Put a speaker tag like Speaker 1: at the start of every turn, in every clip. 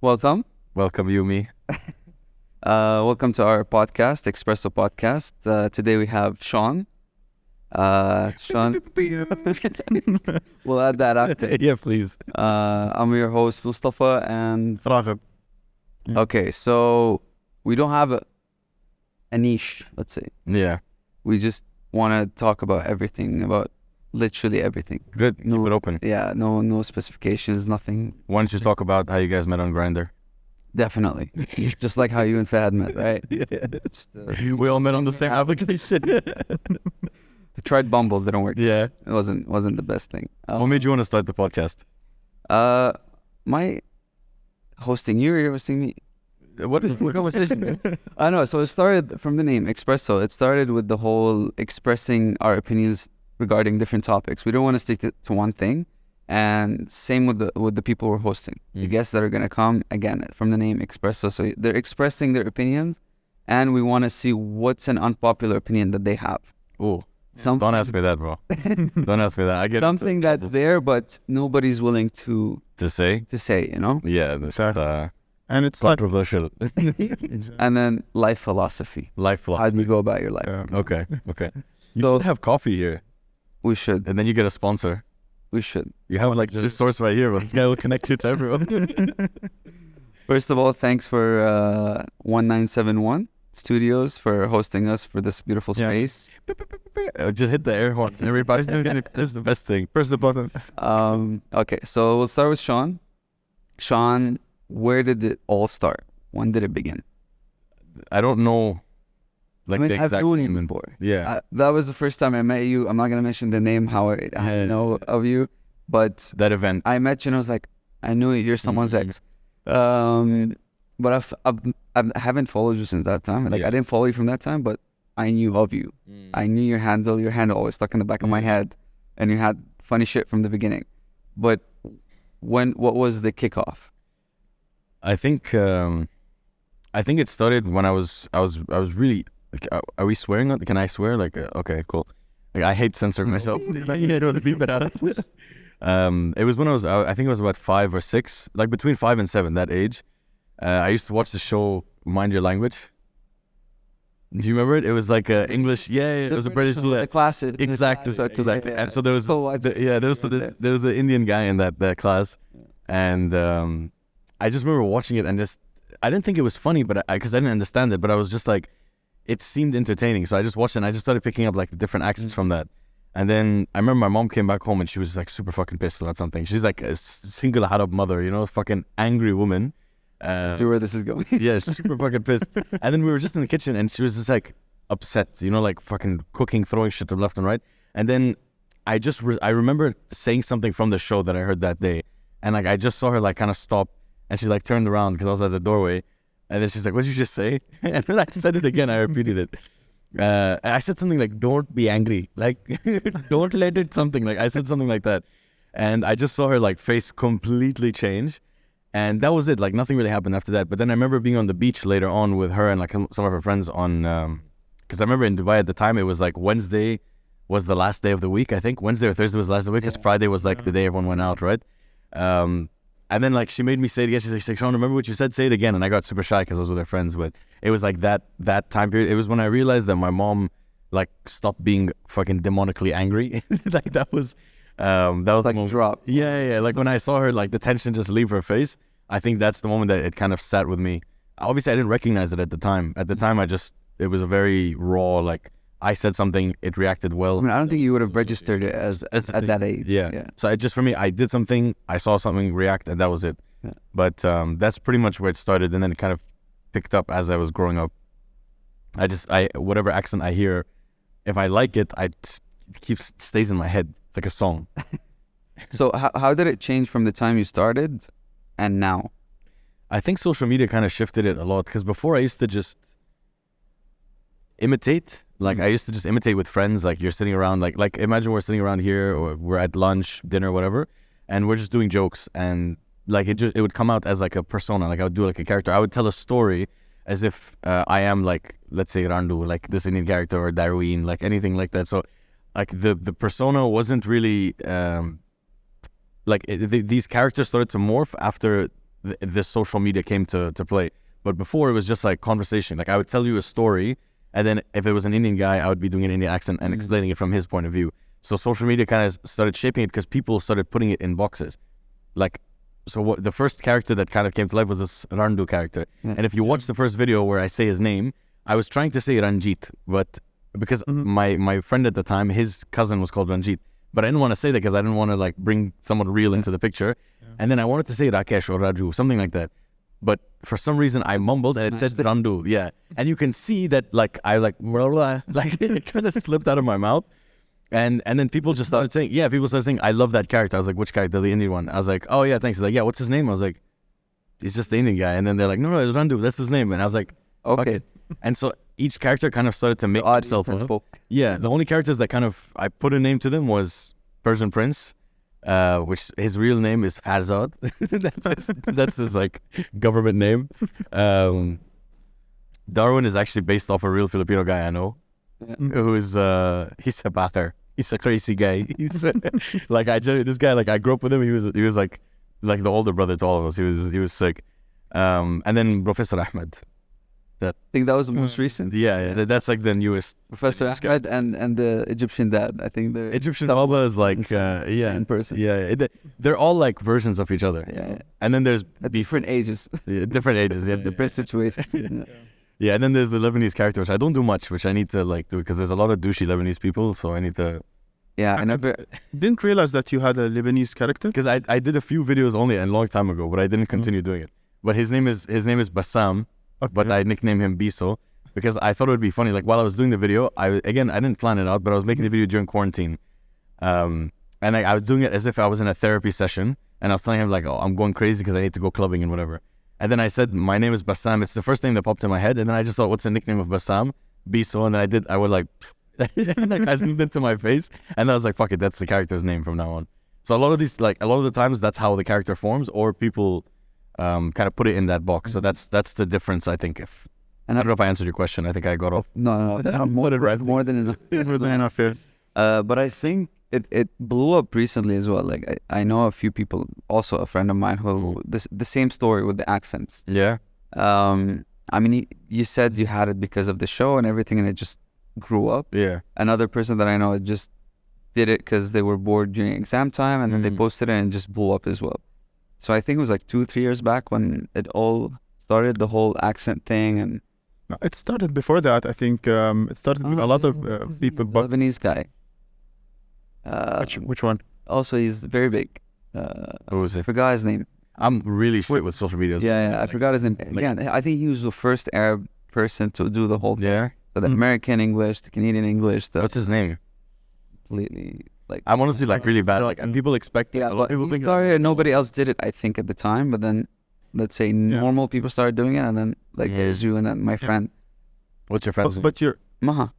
Speaker 1: Welcome.
Speaker 2: Welcome, Yumi.
Speaker 1: Welcome to our podcast, Espresso podcast. Today we have Shawn. Shawn, we'll add that after.
Speaker 2: Yeah, please.
Speaker 1: I'm your host, Mustafa, and
Speaker 3: Raghib. Yeah.
Speaker 1: okay, so we don't have a niche, let's say.
Speaker 2: Yeah,
Speaker 1: We just want to talk about everything, about literally everything.
Speaker 2: good. Keep it open.
Speaker 1: Yeah, no specifications, nothing.
Speaker 2: Why don't you talk about how you guys met on Grindr?
Speaker 1: Definitely. Just like how you and Fahad met, right? Just,
Speaker 2: We all met on the same application.
Speaker 1: I tried Bumble, didn't work.
Speaker 2: Yeah.
Speaker 1: It wasn't the best thing.
Speaker 2: What made you want to start the podcast?
Speaker 1: My hosting you're hosting me.
Speaker 2: What conversation?
Speaker 1: I know. So it started from the name Espresso. It started with the whole expressing our opinions regarding different topics. We don't want to stick to one thing. And same with the people we're hosting. The guests that are gonna come, again, from the name Espresso. So they're expressing their opinions, and we want to see what's an unpopular opinion that they have.
Speaker 2: Oh,
Speaker 1: Some
Speaker 2: don't ask me that, bro. Don't ask me that. I get
Speaker 1: something that's there, but nobody's willing to
Speaker 2: to say.
Speaker 1: say.
Speaker 2: Yeah, this
Speaker 3: And it's like
Speaker 2: controversial.
Speaker 1: And then life philosophy.
Speaker 2: Life
Speaker 1: How do
Speaker 2: philosophy.
Speaker 1: you go about your life?
Speaker 2: Okay. You
Speaker 1: So
Speaker 2: should have coffee here,
Speaker 1: we should.
Speaker 2: and then you get a sponsor.
Speaker 1: We should.
Speaker 2: You have like this source right here, but this guy will connect you to everyone.
Speaker 1: First of all, thanks for 1971 Studios for hosting us for this beautiful
Speaker 3: Yeah.
Speaker 1: space.
Speaker 2: Just hit the air horns. Everybody's doing it. This is the best thing.
Speaker 3: press the button.
Speaker 1: Okay, so we'll start with Shawn. Shawn, where did it all start? When did it begin?
Speaker 2: I don't know, like the
Speaker 1: I've
Speaker 2: exact
Speaker 1: known you
Speaker 2: moment.
Speaker 1: before.
Speaker 2: Yeah,
Speaker 1: That was the first time I met you. I'm not gonna mention the name, how I know of you, but
Speaker 2: that event.
Speaker 1: I met you and I was like, I knew you're someone's
Speaker 2: Mhm.
Speaker 1: ex. But I haven't followed you since that time. Like
Speaker 2: Yeah.
Speaker 1: I didn't follow you from that time, but I knew of you. I knew your handle. Your handle always stuck in the back of my head, and you had funny shit from the beginning. But what was the kickoff?
Speaker 2: I think it started when I was really like, are we swearing on? Can I swear? Like, okay, cool. Like, I hate censoring myself. Yeah, don't be bad. It was when I think it was about 5 or 6, like between 5 and 7, that age. I used to watch the show Mind Your Language. Do you remember it? It was like English. Yeah, it was a British.
Speaker 1: The classes.
Speaker 2: Exactly. Exactly. And so there was there was an Indian guy in that class, and I just remember watching it and just I didn't think it was funny, but because I didn't understand it, but I was just like, it seemed entertaining. So I just watched it and I just started picking up like the different accents from that. And then I remember my mom came back home and she was like super fucking pissed about something. She's like a single Arab mother, fucking angry woman.
Speaker 1: See where this is going.
Speaker 2: Yeah, super fucking pissed. And then we were just in the kitchen and she was just like upset, like fucking cooking, throwing shit to left and right. And then I remember saying something from the show that I heard that day. And like I just saw her like kind of stop and she like turned around because I was at the doorway. And then she's like, what did you just say? And then I said it again. I repeated it. I said something like, don't be angry. Like, don't let it something. Like, I said something like that. And I just saw her like face completely change. And that was it. Like, nothing really happened after that. But then I remember being on the beach later on with her and like some of her friends on, because I remember in Dubai at the time, it was like Wednesday was the last day of the week, I think. Wednesday or Thursday was the last day of the week because Friday was like the day everyone went out, right? And then like she made me say it again. She's like, Shawn, remember what you said? Say it again. And I got super shy because I was with her friends. But it was like that time period. It was when I realized that my mom like stopped being fucking demonically angry. Like that was
Speaker 1: Like
Speaker 2: the
Speaker 1: drop.
Speaker 2: Yeah. Like when I saw her, like the tension just leave her face. I think that's the moment that it kind of sat with me. Obviously, I didn't recognize it at the time. At the time, it was a very raw, like I said something, it reacted well.
Speaker 1: I mean, I don't think you would have registered it as at that age.
Speaker 2: Yeah. So for me, I did something, I saw something react, and that was it.
Speaker 1: Yeah.
Speaker 2: But that's pretty much where it started, and then it kind of picked up as I was growing up. Whatever accent I hear, if I like it, it stays in my head. It's like a song.
Speaker 1: So how did it change from the time you started and now?
Speaker 2: I think social media kind of shifted it a lot, because before I used to just imitate. Like I used to just imitate with friends. Like you're sitting around, like imagine we're sitting around here, or we're at lunch, dinner, whatever, and we're just doing jokes, and like it would come out as like a persona. Like I would do like a character. I would tell a story as if I am like, let's say Randu, like this Indian character, or Darwin, like anything like that. So like the persona wasn't really these characters started to morph after this social media came to play. But before it was just like conversation. Like I would tell you a story, and then if it was an Indian guy, I would be doing an Indian accent and explaining it from his point of view. So social media kind of started shaping it because people started putting it in boxes. Like, so the first character that kind of came to life was this Randu character. And if you watch the first video where I say his name, I was trying to say Ranjit, but because my friend at the time, his cousin was called Ranjit, but I didn't want to say that because I didn't want to like bring someone real into the picture. And then I wanted to say Rakesh or Raju, something like that. But for some reason I mumbled and it said Randu. Yeah. And you can see that like I like blah, blah, like it kind of slipped out of my mouth. And then people just started saying, people started saying, I love that character. I was like, which character? The Indian one. I was like, oh yeah, thanks. They're like, yeah, what's his name? I was like, he's just the Indian guy. And then they're like, no, it's Randu, that's his name. And I was like, okay. And so each character kind of started to make itself up. Yeah, the only characters that kind of I put a name to them was Persian Prince, which his real name is Farzad. that's his like government name. Darwin is actually based off a real Filipino guy I know, who is he's a batter. He's a crazy guy. He's like this guy, like I grew up with him. He was like the older brother to all of us. He was sick. And then Professor Ahmed.
Speaker 1: I think that was the most recent.
Speaker 2: Yeah, that's like the newest.
Speaker 1: Professor Ahmed and the Egyptian dad. I think the
Speaker 2: Egyptian Baba is like
Speaker 1: in person.
Speaker 2: They're all like versions of each other.
Speaker 1: Yeah.
Speaker 2: And then there's
Speaker 1: at different ages.
Speaker 2: Different ages. Yeah,
Speaker 1: different situation.
Speaker 2: Yeah, and then there's the Lebanese character, which I don't do much, which I need to like do because there's a lot of douchey Lebanese people, so I need to.
Speaker 1: Yeah, I never
Speaker 3: didn't realize that you had a Lebanese character.
Speaker 2: Because I did a few videos only a long time ago, but I didn't continue doing it. But his name is Bassam. Okay. But I nicknamed him Biso because I thought it would be funny. Like while I was doing the video, I didn't plan it out, but I was making the video during quarantine. And I was doing it as if I was in a therapy session, and I was telling him like, oh, I'm going crazy because I need to go clubbing and whatever. And then I said, my name is Bassam. It's the first thing that popped in my head. And then I just thought, what's the nickname of Bassam? Biso. And then I would like, I zoomed into my face, and I was like, fuck it, that's the character's name from now on. So a lot of the times that's how the character forms, or people kind of put it in that box. So that's the difference, I think. I don't know if I answered your question. I think I got off.
Speaker 1: No, more than enough. But I think it blew up recently as well. Like I know a few people, also a friend of mine, who the same story with the accents.
Speaker 2: Yeah.
Speaker 1: I mean, you said you had it because of the show and everything, and it just grew up.
Speaker 2: Yeah.
Speaker 1: Another person that I know just did it because they were bored during exam time, and then they posted it and it just blew up as well. So I think it was like 2-3 years back when it all started, the whole accent thing. And
Speaker 3: no, it started before that. I think it started with a lot of people.
Speaker 1: But Lebanese guy.
Speaker 3: Which one?
Speaker 1: Also, he's very big.
Speaker 2: Who was it?
Speaker 1: I forgot his name.
Speaker 2: I'm really shit with social media.
Speaker 1: Yeah, I forgot his name. Again, I think he was the first Arab person to do the whole thing.
Speaker 2: Yeah.
Speaker 1: So the American English, the Canadian English.
Speaker 2: What's his name?
Speaker 1: Completely. Like,
Speaker 2: I'm honestly like really bad. Like, and people expect.
Speaker 1: Yeah,
Speaker 2: a lot of people think
Speaker 1: started. Nobody else did it, I think, at the time. But then, let's say normal people started doing it, and then there's you, and then my friend.
Speaker 2: What's your friend's name?
Speaker 3: But you're
Speaker 1: Maha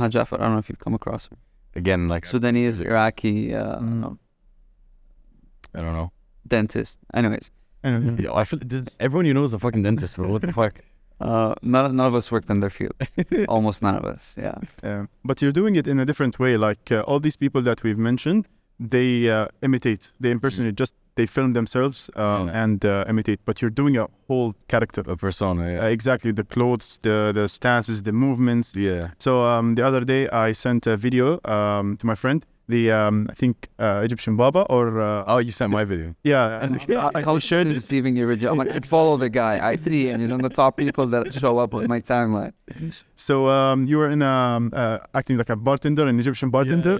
Speaker 1: Jafar. I don't know if you've come across her.
Speaker 2: Again, like
Speaker 1: Sudanese, Iraqi. I don't
Speaker 2: know.
Speaker 1: Dentist. Anyways.
Speaker 2: Yo, I feel everyone you know is a fucking dentist, bro. What the fuck?
Speaker 1: None of us worked in their field. Almost none of us. Yeah.
Speaker 3: But you're doing it in a different way. Like all these people that we've mentioned, they imitate, they impersonate. Just they film themselves and imitate. But you're doing a whole character,
Speaker 2: a persona. Yeah.
Speaker 3: Exactly, the clothes, the stances, the movements.
Speaker 2: Yeah.
Speaker 3: So the other day I sent a video to my friend. I think Egyptian Baba or
Speaker 2: you sent my video.
Speaker 3: Yeah, and
Speaker 1: how should receiving your video? I'm like, I follow the guy. I see him. He's on the top people that show up on my timeline.
Speaker 3: So you were in acting like a bartender, an Egyptian bartender,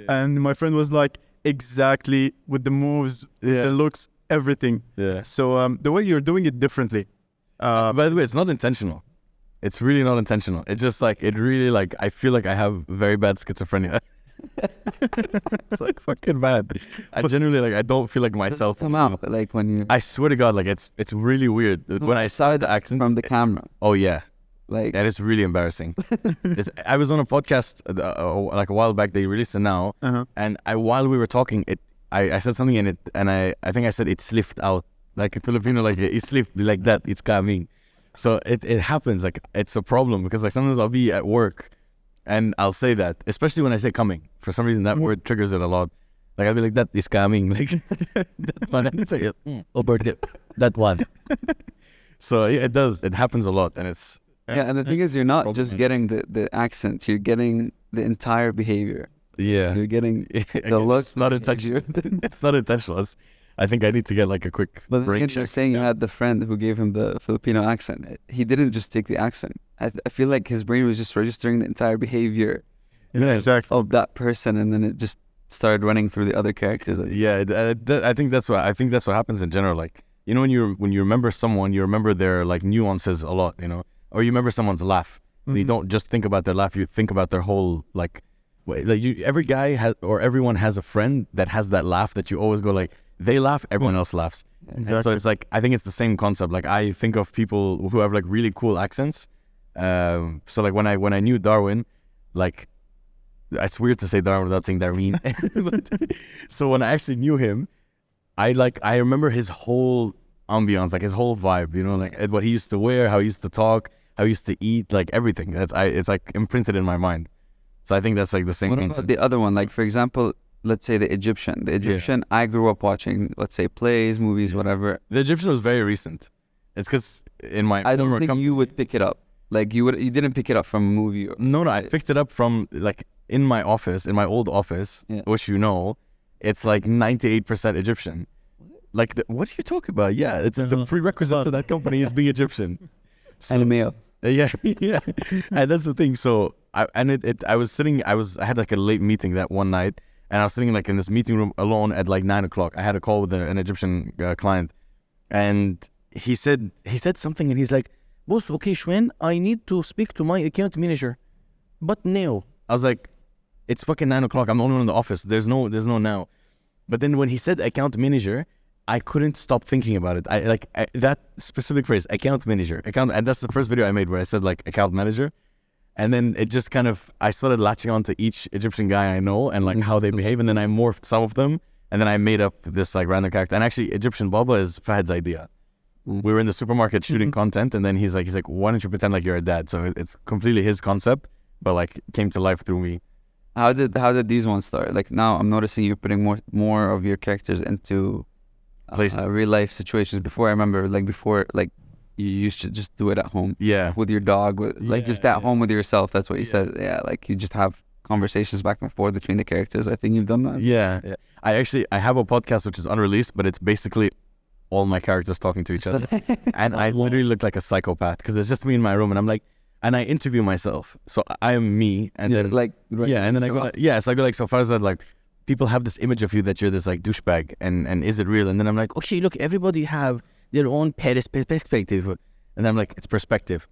Speaker 3: and my friend was like exactly with the moves, the looks, everything.
Speaker 2: Yeah.
Speaker 3: So the way you're doing it differently.
Speaker 2: By the way, it's not intentional. It's really not intentional. It's just like it really like I feel like I have very bad schizophrenia. It's like fucking bad. I genuinely like I don't feel like myself.
Speaker 1: Come out like when you.
Speaker 2: I swear to God, like it's really weird when I saw the accent
Speaker 1: from the camera.
Speaker 2: Oh yeah,
Speaker 1: like
Speaker 2: and it's really embarrassing. I was on a podcast like a while back. They released it now, and while we were talking, I said something in it, and I think I said it slipped out like a Filipino, like it slipped like that. It's coming. So it happens. Like it's a problem because like sometimes I'll be at work. And I'll say that, especially when I say coming. For some reason, that word triggers it a lot. Like I'd be like, that is coming. Like that one. And it's like, over that one. So yeah, it does. It happens a lot, and it's
Speaker 1: And the thing is, you're not just getting the accent. You're getting the entire behavior. You're getting the looks.
Speaker 2: It's not intentional. It's not intentional. I think I need to get like a quick.
Speaker 1: But
Speaker 2: brain
Speaker 1: you're
Speaker 2: check.
Speaker 1: saying you had the friend who gave him the Filipino accent. He didn't just take the accent. I feel like his brain was just registering the entire behavior
Speaker 3: exactly.
Speaker 1: of that person, and then it just started running through the other characters.
Speaker 2: Yeah, I think that's what happens in general. Like, you know, when you remember someone, you remember their like nuances a lot, you know, or you remember someone's laugh. You don't just think about their laugh; you think about their whole like every guy has or everyone has a friend that has that laugh that you always go like, they laugh, everyone else laughs.
Speaker 3: Exactly.
Speaker 2: And so it's like, I think it's the same concept. Like I think of people who have like really cool accents. So like when I knew Darwin, like, it's weird to say Darwin without saying Darwin. So when I actually knew him, I remember his whole ambiance, like his whole vibe, you know, like what he used to wear, how he used to talk, how he used to eat, like everything. It's like imprinted in my mind. So I think that's like the same
Speaker 1: What
Speaker 2: concept.
Speaker 1: about the other one? Like, for example, let's say the Egyptian. I grew up watching, let's say, plays, movies, whatever.
Speaker 2: The Egyptian was very recent. It's because in my
Speaker 1: I don't
Speaker 2: former
Speaker 1: think you would pick it up. Like you didn't pick it up from a movie.
Speaker 2: No, I picked it up from like in my office, in my old office, which you know, it's like 98% Egyptian. Like, what are you talking about? Yeah, it's the prerequisite to that company is being Egyptian.
Speaker 1: And a male.
Speaker 2: Yeah, and that's the thing. So I had like a late meeting that one night, and I was sitting like in this meeting room alone at like 9 o'clock. I had a call with an Egyptian client, and he said something, and he's like, "Boss, okay, Shawn, I need to speak to my account manager, but now." I was like, "It's fucking 9 o'clock. I'm the only one in the office. There's no now." But then when he said account manager, I couldn't stop thinking about it. That specific phrase, account manager, and that's the first video I made where I said like account manager. And then it just kind of, I started latching on to each Egyptian guy I know and like how they behave. And then I morphed some of them. And then I made up this like random character. And actually Egyptian Baba is Fahad's idea. We were in the supermarket shooting content. And then he's like, why don't you pretend like you're a dad? So it's completely his concept, but like came to life through me.
Speaker 1: How did these ones start? Like now I'm noticing you're putting more of your characters into real life situations. Before I remember like you used to just do it at home.
Speaker 2: Yeah.
Speaker 1: With your dog, just at home with yourself. That's what you said. Yeah, like you just have conversations back and forth between the characters. I think you've done that.
Speaker 2: Yeah. I have a podcast which is unreleased, but it's basically all my characters talking to each other. And I literally look like a psychopath because it's just me in my room and I'm like, and I interview myself. So I am me. And then and then I go, so I go like, so far as that, like, people have this image of you that you're this like douchebag, and is it real? And then I'm like, okay, look, everybody have their own perspective, and I'm like, it's perspective.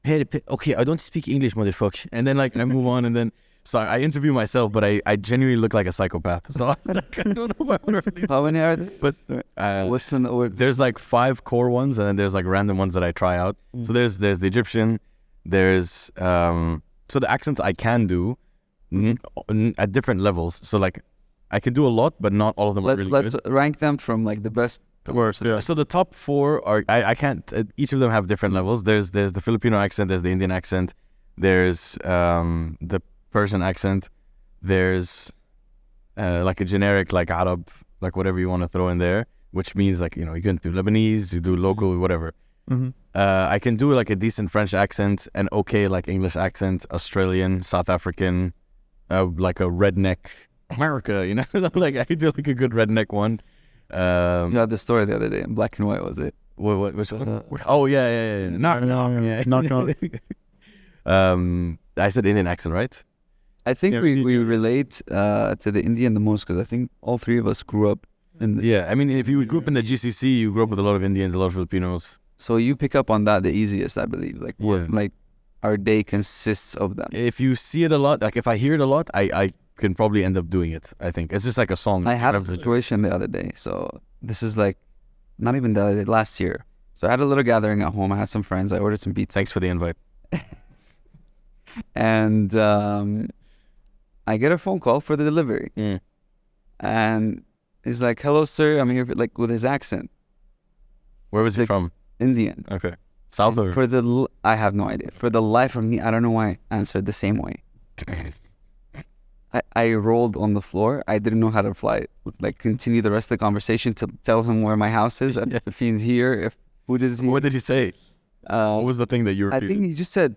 Speaker 2: Okay, I don't speak English, motherfucker. And then like I move on, and then so I interview myself, but I genuinely look like a psychopath. So I was like, I don't know if I want to release.
Speaker 1: How many are there?
Speaker 2: But
Speaker 1: what's in the order?
Speaker 2: There's like 5 core ones, and then there's like random ones that I try out. So there's the Egyptian, there's so the accents I can do at different levels. So like I can do a lot, but not all of them are really
Speaker 1: Let's
Speaker 2: good.
Speaker 1: rank them from like the best to worst.
Speaker 3: Yeah.
Speaker 2: So the top 4 are I can't. Each of them have different levels. There's the Filipino accent. There's the Indian accent. There's the Persian accent. There's like a generic like Arab, like whatever you want to throw in there, which means like, you know, you can do Lebanese, you do local, whatever. I can do like a decent French accent, an okay like English accent, Australian, South African, like a redneck America, you know. Like I could do like a good redneck one.
Speaker 1: You had the story the other day in black and white, was it?
Speaker 2: Which one? Oh yeah. Knock. I said Indian accent, right?
Speaker 1: I think we relate to the Indian the most because I think all 3 of us grew up in
Speaker 2: I mean, if you grew up in the GCC, you grew up with a lot of Indians, a lot of Filipinos.
Speaker 1: So you pick up on that the easiest, I believe. Like like our day consists of them.
Speaker 2: If you see it a lot, like if I hear it a lot, I can probably end up doing it. I think it's just like a song.
Speaker 1: I had a situation the other day. So this is like not even the other day, last year. So I had a little gathering at home. I had some friends. I ordered some pizza.
Speaker 2: Thanks for the invite.
Speaker 1: And I get a phone call for the delivery. And he's like, "Hello, sir. I'm here," like with his accent.
Speaker 2: Where was he from?
Speaker 1: Indian.
Speaker 2: Okay. South or?
Speaker 1: I have no idea. For the life of me, I don't know why I answered the same way. I rolled on the floor. I didn't know how to fly. Like continue the rest of the conversation to tell him where my house is, if he's here, if food is here.
Speaker 2: What did he say? What was the thing that you
Speaker 1: I
Speaker 2: repeated?
Speaker 1: think he just said,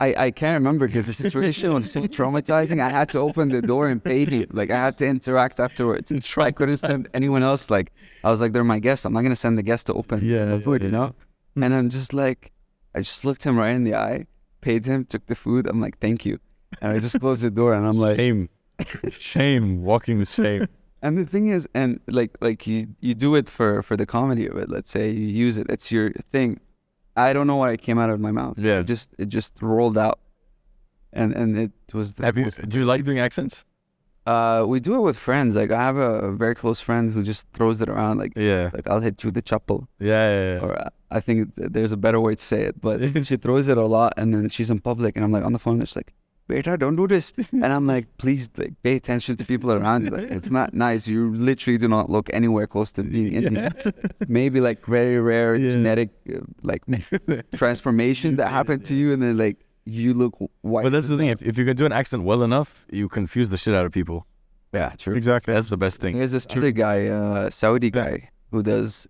Speaker 1: I can't remember because the situation was so traumatizing. I had to open the door and pay him. Like I had to interact afterwards. I couldn't send anyone else. Like I was like, they're my guests. I'm not gonna send the guest to open the food, you know. And I'm just like, I just looked him right in the eye, paid him, took the food. I'm like, thank you, and I just closed the door. And I'm like,
Speaker 2: shame, walking with shame.
Speaker 1: And the thing is, and like you do it for the comedy of it. Let's say you use it. It's your thing. I don't know why it came out of my mouth.
Speaker 2: Yeah.
Speaker 1: It just rolled out, and it was.
Speaker 2: Do you like doing accents?
Speaker 1: We do it with friends. Like I have a very close friend who just throws it around. Like like I'll hit you with the chapel.
Speaker 2: Yeah.
Speaker 1: Or I think there's a better way to say it, but she throws it a lot, and then she's in public, and I'm like on the phone. And she's like, "Beta, don't do this," and I'm like, "Please, like, pay attention to people around you. Like, it's not nice. You literally do not look anywhere close to being Indian. Maybe like very rare genetic like transformation that happened to you, and then like you look white."
Speaker 2: But that's the thing. If you can do an accent well enough, you confuse the shit out of people.
Speaker 1: Yeah, true.
Speaker 3: Exactly.
Speaker 2: That's the best thing.
Speaker 1: There's this other guy, Saudi guy,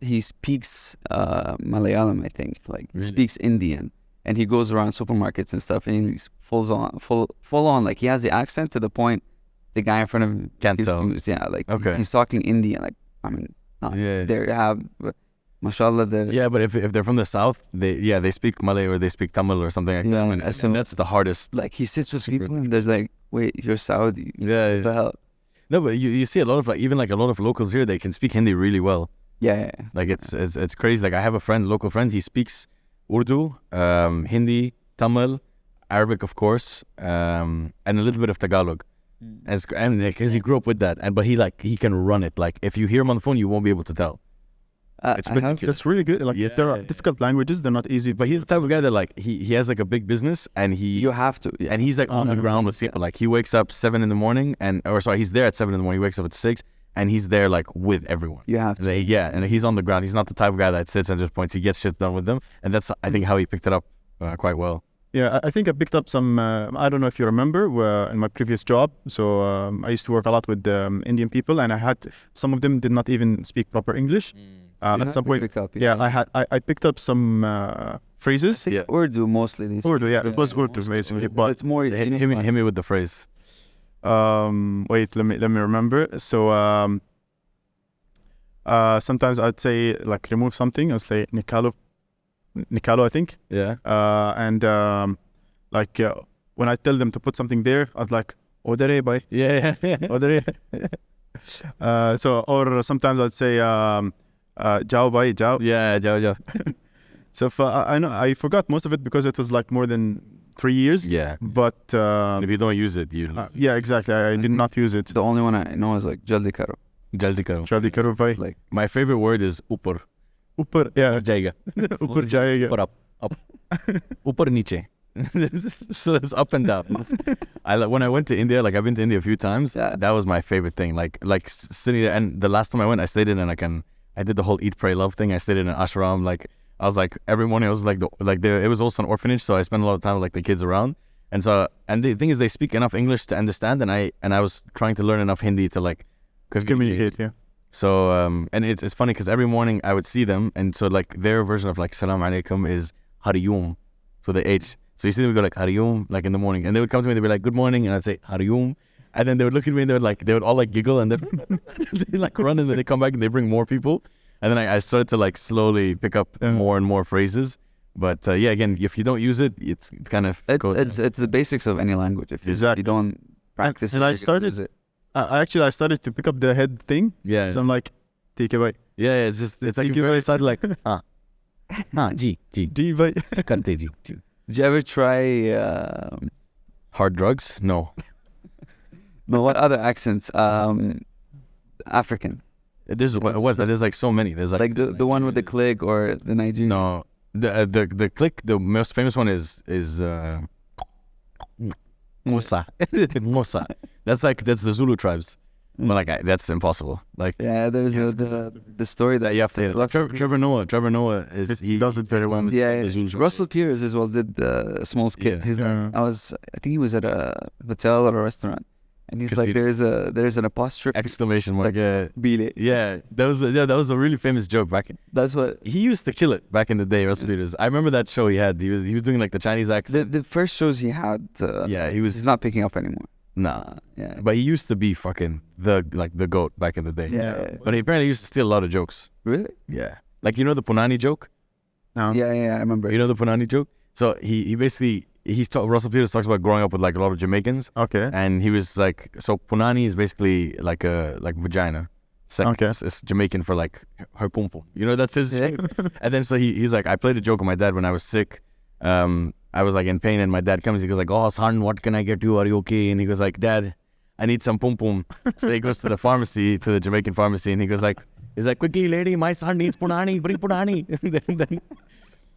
Speaker 1: he speaks Malayalam, I think. Like he speaks Indian. And he goes around supermarkets and stuff, and he's full on. Like he has the accent to the point the guy in front of him
Speaker 2: can't tell.
Speaker 1: Yeah, like he's talking Indian. Like I mean, they have, mashallah.
Speaker 2: But if they're from the south, they speak Malay or they speak Tamil or something like that. And that's the hardest.
Speaker 1: Like he sits with people and they're like, "Wait, you're Saudi?
Speaker 2: Yeah.
Speaker 1: What the hell?"
Speaker 2: No, but you see a lot of even like a lot of locals here, they can speak Hindi really well.
Speaker 1: Yeah.
Speaker 2: Like it's crazy. Like I have a local friend, he speaks Urdu, Hindi, Tamil, Arabic, of course, and a little bit of Tagalog. And because he grew up with that, but he can run it. Like if you hear him on the phone, you won't be able to tell. It's ridiculous.
Speaker 3: That's really good. Like there are difficult languages; they're not easy.
Speaker 2: But he's the type of guy that like he has like a big business, and
Speaker 1: you have to. Yeah.
Speaker 2: And he's like on the ground with people. Like he wakes up 7 in the morning, he's there at 7 in the morning. He wakes up at 6, and he's there like with everyone.
Speaker 1: You have to.
Speaker 2: And he's on the ground. He's not the type of guy that sits and just points. He gets shit done with them, and that's I think how he picked it up quite well.
Speaker 3: Yeah, I think I picked up some. I don't know if you remember, in my previous job. So I used to work a lot with Indian people, and I had some of them did not even speak proper English. At some point, I picked up some phrases.
Speaker 1: I think Urdu mostly.
Speaker 3: Urdu, it was Urdu basically. But
Speaker 1: it's more.
Speaker 2: Hit me with the phrase.
Speaker 3: Wait, let me remember. So sometimes I'd say like remove something. I'd say Nikalo, I think.
Speaker 2: Yeah.
Speaker 3: And when I tell them to put something there, I'd like Odere bhai.
Speaker 2: Yeah.
Speaker 3: Odere. Or sometimes I'd say Jao bhai, Jao.
Speaker 2: Yeah, Jao.
Speaker 3: So I forgot most of it because it was like more than 3 years.
Speaker 2: Yeah.
Speaker 3: But
Speaker 2: if you don't use it, you
Speaker 3: yeah, exactly. I did not use it.
Speaker 1: The only one I know is like Jaldi Karo.
Speaker 3: Jaldi karo bhai.
Speaker 1: Like
Speaker 2: my favorite word is upar.
Speaker 3: Upar, yeah.
Speaker 2: Jayega.
Speaker 3: Upar jayega.
Speaker 2: Upar up. Upar niche. So it's up and down. When I went to India, like I've been to India a few times. That was my favorite thing. Like sitting there, and the last time I went, I stayed in I did the whole eat, pray, love thing. I stayed in an ashram. Like I was like every morning I was it was also an orphanage, so I spent a lot of time with like the kids around. And the thing is they speak enough English to understand, and I was trying to learn enough Hindi to like
Speaker 3: communicate. Yeah.
Speaker 2: So and it's funny because every morning I would see them, and so like their version of like salam alaikum is hariyum for the H. So you see them go like hariyum like in the morning, and they would come to me, they'd be like good morning, and I'd say hariyum, and then they would look at me and they would all like giggle, and then they like run, and then they come back and they bring more people, and then I started to like slowly pick up more and more phrases. But again, if you don't use it, it's kind of
Speaker 1: it's the basics of any language. If you don't practice
Speaker 3: and I started I started to pick up the head thing.
Speaker 2: Yeah.
Speaker 3: So I'm like, take it away.
Speaker 2: Yeah, it's like you started like
Speaker 3: G bhai.
Speaker 2: Karte ji.
Speaker 1: Did you ever try
Speaker 2: Hard drugs? No.
Speaker 1: No, what other accents? African.
Speaker 2: There's like so many. There's like
Speaker 1: the one with the click or the Nigerian.
Speaker 2: No, the click. The most famous one is Musa. Musa. That's the Zulu tribes. But like that's impossible. Like
Speaker 1: there's the story that you have to.
Speaker 2: Trevor Noah he
Speaker 3: does it very well.
Speaker 1: Yeah, Russell Peters as well did the small skit. I think he was at a hotel or a restaurant, And he's like, there's an apostrophe
Speaker 2: exclamation mark.
Speaker 1: Bile.
Speaker 2: Yeah, that was a really famous joke back.
Speaker 1: That's what
Speaker 2: he used to kill it back in the day. Russell Peters. I remember that show he had. He was doing like the Chinese accent.
Speaker 1: The first shows he had. He's not picking up anymore.
Speaker 2: Nah. Yeah. But he used to be fucking the goat back in the day.
Speaker 1: Yeah.
Speaker 2: But he apparently used to steal a lot of jokes.
Speaker 1: Really?
Speaker 2: Yeah. Like, you know the Punani joke?
Speaker 3: No.
Speaker 1: Yeah, I remember.
Speaker 2: You know the Punani joke? So he basically Russell Peters talks about growing up with like a lot of Jamaicans.
Speaker 3: Okay.
Speaker 2: And he was like, so Punani is basically like a vagina.
Speaker 3: Okay.
Speaker 2: It's Jamaican for like her pum pum. You know, that's his. And then so he's like, I played a joke with my dad when I was sick. I was like in pain, and my dad comes. He goes like, "Oh, son, what can I get you? Are you okay?" And he goes like, "Dad, I need some pum pum." So he goes to the pharmacy, to the Jamaican pharmacy, and he goes like, "Quickly, lady, my son needs punani. Bring punani."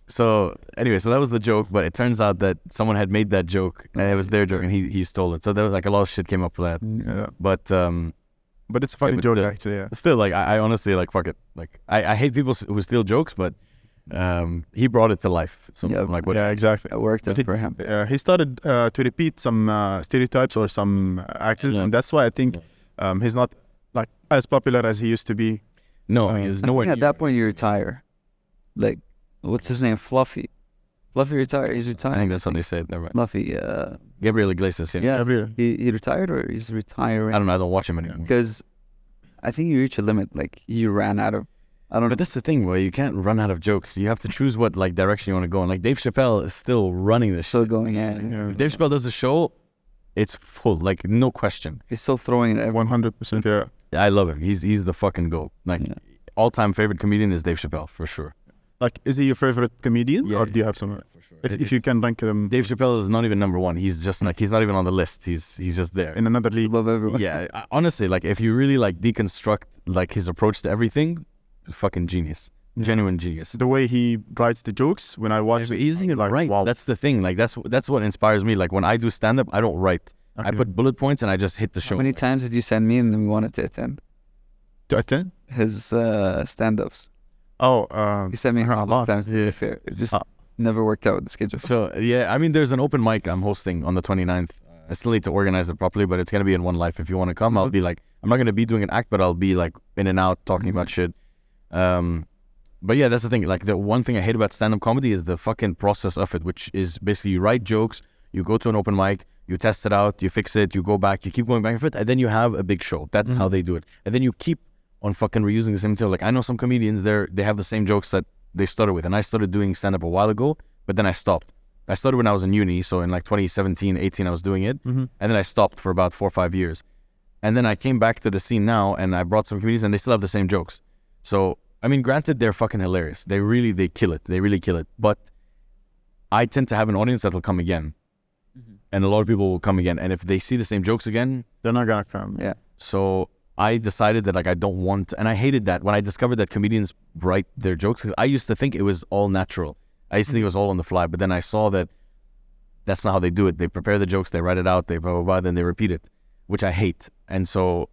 Speaker 2: So anyway, so that was the joke, but it turns out that someone had made that joke, and it was their joke, and he stole it. So there was like a lot of shit came up for that.
Speaker 3: Yeah.
Speaker 2: But
Speaker 3: it's a funny joke, actually. Yeah.
Speaker 2: Still, like I honestly like fuck it. Like I hate people who steal jokes, but he brought it to life. So I'm like, what?
Speaker 3: Yeah, exactly.
Speaker 1: It worked out for him.
Speaker 3: He started to repeat some stereotypes or some accents, and that's why I think he's not like as popular as he used to be.
Speaker 2: No, he's nowhere.
Speaker 1: At that point, you retire. Like, what's his name? Fluffy. Fluffy retired. He's retired.
Speaker 2: I think that's how they say it. Never mind.
Speaker 1: Fluffy.
Speaker 2: Gabriel Iglesias.
Speaker 1: Yeah. He retired or he's retiring?
Speaker 2: I don't know. I don't watch him anymore.
Speaker 1: Because I think you reach a limit. Like, you ran out of. I don't know.
Speaker 2: But that's the thing, where you can't run out of jokes. You have to choose what like direction you want to go in. Like Dave Chappelle is still running this
Speaker 1: Still
Speaker 2: shit.
Speaker 1: going in.
Speaker 3: Yeah.
Speaker 2: If Dave Chappelle does a show, it's full, like no question.
Speaker 1: He's still throwing it.
Speaker 3: 100%. Yeah.
Speaker 2: I love him. He's the fucking GOAT. Like all-time favorite comedian is Dave Chappelle for sure.
Speaker 3: Like, is he your favorite comedian,
Speaker 2: Yeah,
Speaker 3: or do you have some?
Speaker 2: For sure.
Speaker 3: If you can rank them
Speaker 2: Dave Chappelle is not even number one. He's just like, he's not even on the list. He's just there.
Speaker 3: in another league.
Speaker 1: Above everyone.
Speaker 2: Yeah, honestly, like if you really like deconstruct like his approach to everything, fucking genius.
Speaker 3: Yeah.
Speaker 2: Genuine genius.
Speaker 3: The way he writes the jokes when I watch,
Speaker 2: He's even
Speaker 3: like,
Speaker 2: right.
Speaker 3: wow.
Speaker 2: That's the thing. Like that's what inspires me. Like when I do stand up, I don't write.
Speaker 3: Okay.
Speaker 2: I put bullet points and I just hit the show.
Speaker 1: How many times did you send me and then we wanted to attend
Speaker 3: to attend.
Speaker 1: his stand-ups?
Speaker 3: Oh,
Speaker 1: He sent me a lot of times to
Speaker 2: Yeah.
Speaker 1: be fair. It just never worked out with the schedule.
Speaker 2: So yeah, I mean, there's an open mic I'm hosting on the 29th. I still need to organize it properly, but it's gonna be in One Life. If you want to come, I'll be like, I'm not gonna be doing an act, but I'll be like in and out talking about shit. But yeah, that's the thing. Like the one thing I hate about stand-up comedy is the fucking process of it, which is basically you write jokes, you go to an open mic, you test it out, you fix it, you go back, you keep going back and forth, and then you have a big show. That's how they do it. And then you keep on fucking reusing the same material. Like I know some comedians, they have the same jokes that they started with, and I started doing stand-up a while ago, but then I stopped. I started when I was in uni, so in like 2017, 18, I was doing it, and then I stopped for about 4 or 5 years. And then I came back to the scene now, and I brought some comedians, and they still have the same jokes. So, I mean, granted, they're fucking hilarious. They kill it. They really kill it. But I tend to have an audience that'll come again. And a lot of people will come again. And if they see the same jokes again,
Speaker 3: they're not gonna come.
Speaker 1: Yeah.
Speaker 2: So I decided that like I don't want, and I hated that when I discovered that comedians write their jokes, because I used to think it was all natural. I used to think it was all on the fly, but then I saw that that's not how they do it. They prepare the jokes, they write it out, they blah, blah, blah, then they repeat it, which I hate. And so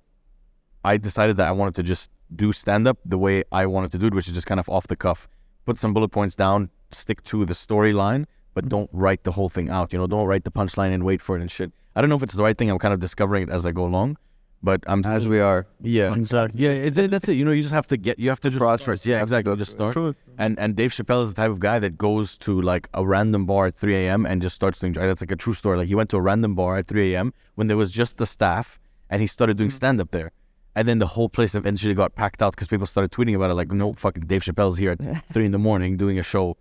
Speaker 2: I decided that I wanted to just do stand-up the way I wanted to do it, which is just kind of off the cuff. Put some bullet points down, stick to the storyline, but don't write the whole thing out. You know, don't write the punchline and wait for it and shit. I don't know if it's the right thing. I'm kind of discovering it as I go along, but I'm
Speaker 1: As we are.
Speaker 2: yeah,
Speaker 3: Exactly.
Speaker 2: yeah. That's it. You know, you just have to just
Speaker 1: Cross
Speaker 2: start. Yeah, exactly. Just start.
Speaker 3: True.
Speaker 2: And Dave Chappelle is the type of guy that goes to like a random bar at 3 a.m. and just starts doing. That's like a true story. Like he went to a random bar at 3 a.m. when there was just the staff, and he started doing stand-up there. And then the whole place eventually got packed out because people started tweeting about it. Like, no, fucking Dave Chappelle's here at 3 in the morning doing a show.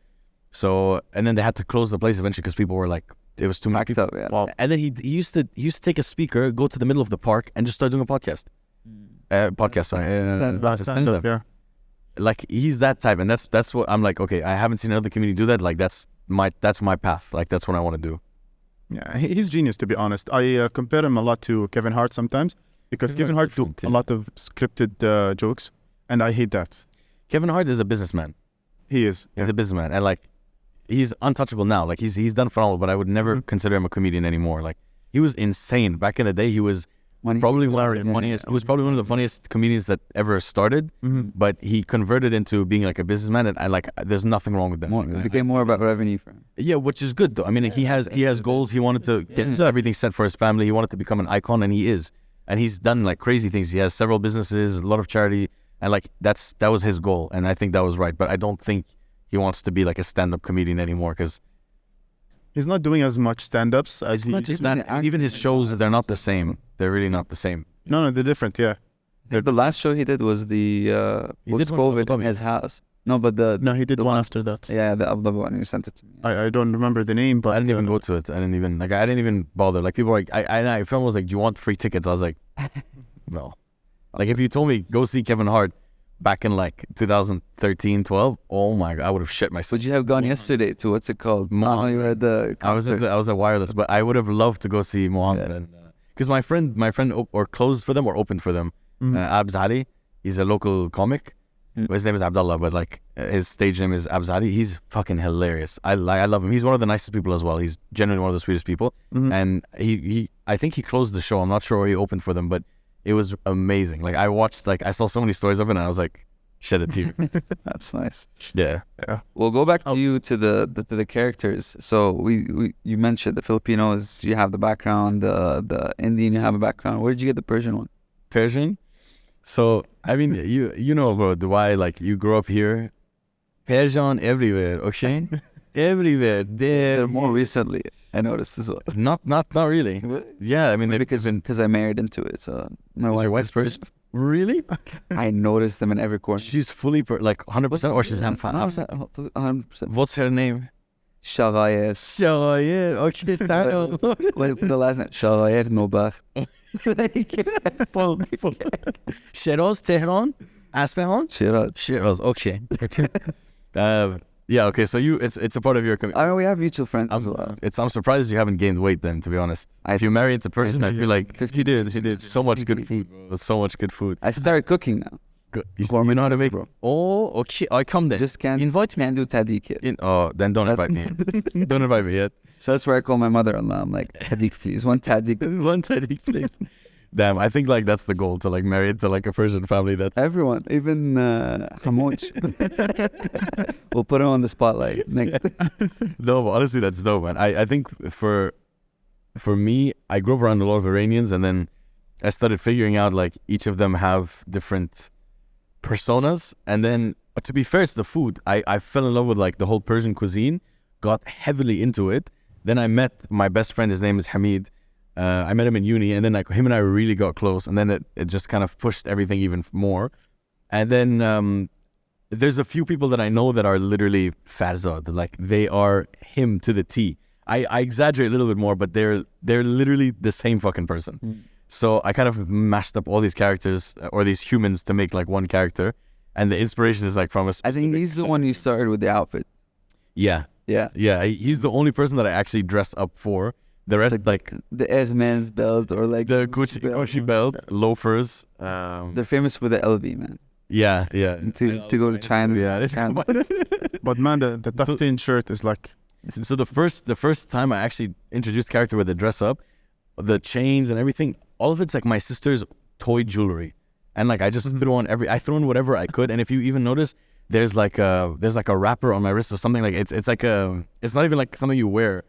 Speaker 2: So, and then they had to close the place eventually because people were like, it was too
Speaker 1: Packed
Speaker 2: much.
Speaker 1: up, yeah.
Speaker 3: Wow.
Speaker 2: And then he used to take a speaker, go to the middle of the park, and just start doing a podcast. Stand-up.
Speaker 3: Yeah.
Speaker 2: Like he's that type, and that's what I'm like. Okay, I haven't seen another comedian do that. Like that's my path. Like that's what I want to do.
Speaker 3: Yeah, he's genius, to be honest. I compare him a lot to Kevin Hart sometimes, because Kevin Hart do a lot of scripted jokes, and I hate that.
Speaker 2: Kevin Hart is a businessman.
Speaker 3: He is.
Speaker 2: He's a businessman, and like he's untouchable now. Like he's done phenomenal, but I would never consider him a comedian anymore. Like he was insane back in the day. He was Probably one of the funniest. He was probably one of the funniest comedians that ever started. But he converted into being like a businessman, and like, there's nothing wrong with that.
Speaker 1: It became more about revenue for him.
Speaker 2: Yeah, which is good though. I mean, he has goals. He wanted to get everything set for his family. He wanted to become an icon, and he is. And he's done like crazy things. He has several businesses, a lot of charity, and like that was his goal. And I think that was right. But I don't think he wants to be like a stand-up comedian anymore, because
Speaker 3: he's not doing as much stand-ups as
Speaker 2: even his shows. They're not the same. They're really not the same.
Speaker 3: No, they're different. Yeah.
Speaker 1: The last show he did was the post-COVID in his house. No, but
Speaker 3: he did one after that.
Speaker 1: Yeah, the Abu Dhabi one. You sent it to me.
Speaker 3: I don't remember the name, but
Speaker 2: I didn't even go to it. I didn't even bother. Like, people were like, I film was like, do you want free tickets? I was like, no. Like, if you told me go see Kevin Hart back in like 2013, 12, oh my God, I would have shit myself.
Speaker 1: Would you have gone yesterday to what's it called? You were at the concert.
Speaker 2: I was at Wireless, but I would have loved to go see Mohammed. And because my friend or closed for them or opened for them. Abz Ali, he's a local comic. His name is Abdullah, but like his stage name is Abz Ali. He's fucking hilarious. I love him. He's one of the nicest people as well. He's genuinely one of the sweetest people. And I think he closed the show. I'm not sure where he opened for them, but it was amazing. Like, I saw so many stories of it, and I was like, shed a tear.
Speaker 1: That's nice.
Speaker 2: Yeah.
Speaker 1: We'll go back to you to the characters. So you mentioned the Filipinos. You have the background. The Indian, you have a background. Where did you get the Persian one?
Speaker 2: Persian. So I mean, you know, bro, why, like, you grew up here, Persian everywhere, okay? Everywhere. There.
Speaker 1: More recently, I noticed as well.
Speaker 2: Not really. Yeah, I mean,
Speaker 1: because I married into it. So my
Speaker 2: wife's Persian. Really?
Speaker 1: I noticed them in every corner.
Speaker 2: She's fully like 100%, or she's
Speaker 1: 100%.
Speaker 2: What's her name?
Speaker 1: Shaghayet.
Speaker 2: Okay,
Speaker 1: Wait for the last name. Shaghayet Nobakh.
Speaker 2: Shiraz, Tehran, Asfahan. Shiraz. Okay. Yeah. Okay. So it's a part of your community.
Speaker 1: I mean, we have mutual friends as well.
Speaker 2: I'm surprised you haven't gained weight then, to be honest. If you marry into person, I feel like
Speaker 3: 50 did.
Speaker 2: So much good food, bro. So much good food.
Speaker 1: I started cooking now.
Speaker 2: Good. You know how to make,
Speaker 1: bro.
Speaker 2: Oh, okay. I come there.
Speaker 1: Just can't
Speaker 2: invite me.
Speaker 1: Can't do tadik yet.
Speaker 2: Then don't invite me. Don't invite me yet.
Speaker 1: So that's where I call my mother-in-law. I'm like, tadik, please. One tadik.
Speaker 2: One tadik, please. Damn, I think like that's the goal, to like marry into like a Persian family. That's
Speaker 1: everyone, even Hamouch. We'll put him on the spotlight next.
Speaker 2: No, but honestly, that's dope, man. I think for me, I grew up around a lot of Iranians, and then I started figuring out like each of them have different personas. And then, to be fair, it's the food. I fell in love with like the whole Persian cuisine, got heavily into it. Then I met my best friend. His name is Hamid. I met him in uni, and then like him and I really got close, and then it just kind of pushed everything even more. And then there's a few people that I know that are literally Farzad, like they are him to the T. I exaggerate a little bit more, but they're literally the same fucking person. So I kind of mashed up all these characters or these humans to make like one character, and the inspiration is like from a
Speaker 1: I think he's the one you started with the outfit.
Speaker 2: Yeah. He's the only person that I actually dressed up for. The rest, like
Speaker 1: the Hermes belt or like
Speaker 2: the Gucci belt, loafers.
Speaker 1: They're famous with the LV, man.
Speaker 2: Yeah.
Speaker 1: To go to China.
Speaker 2: Yeah.
Speaker 3: But man, the Taftin shirt is like.
Speaker 2: So the first time I actually introduced character with the dress up, the chains and everything, all of it's like my sister's toy jewelry, and like I just threw in whatever I could. And if you even notice, there's like a wrapper on my wrist or something. Like it's it's not even like something you wear.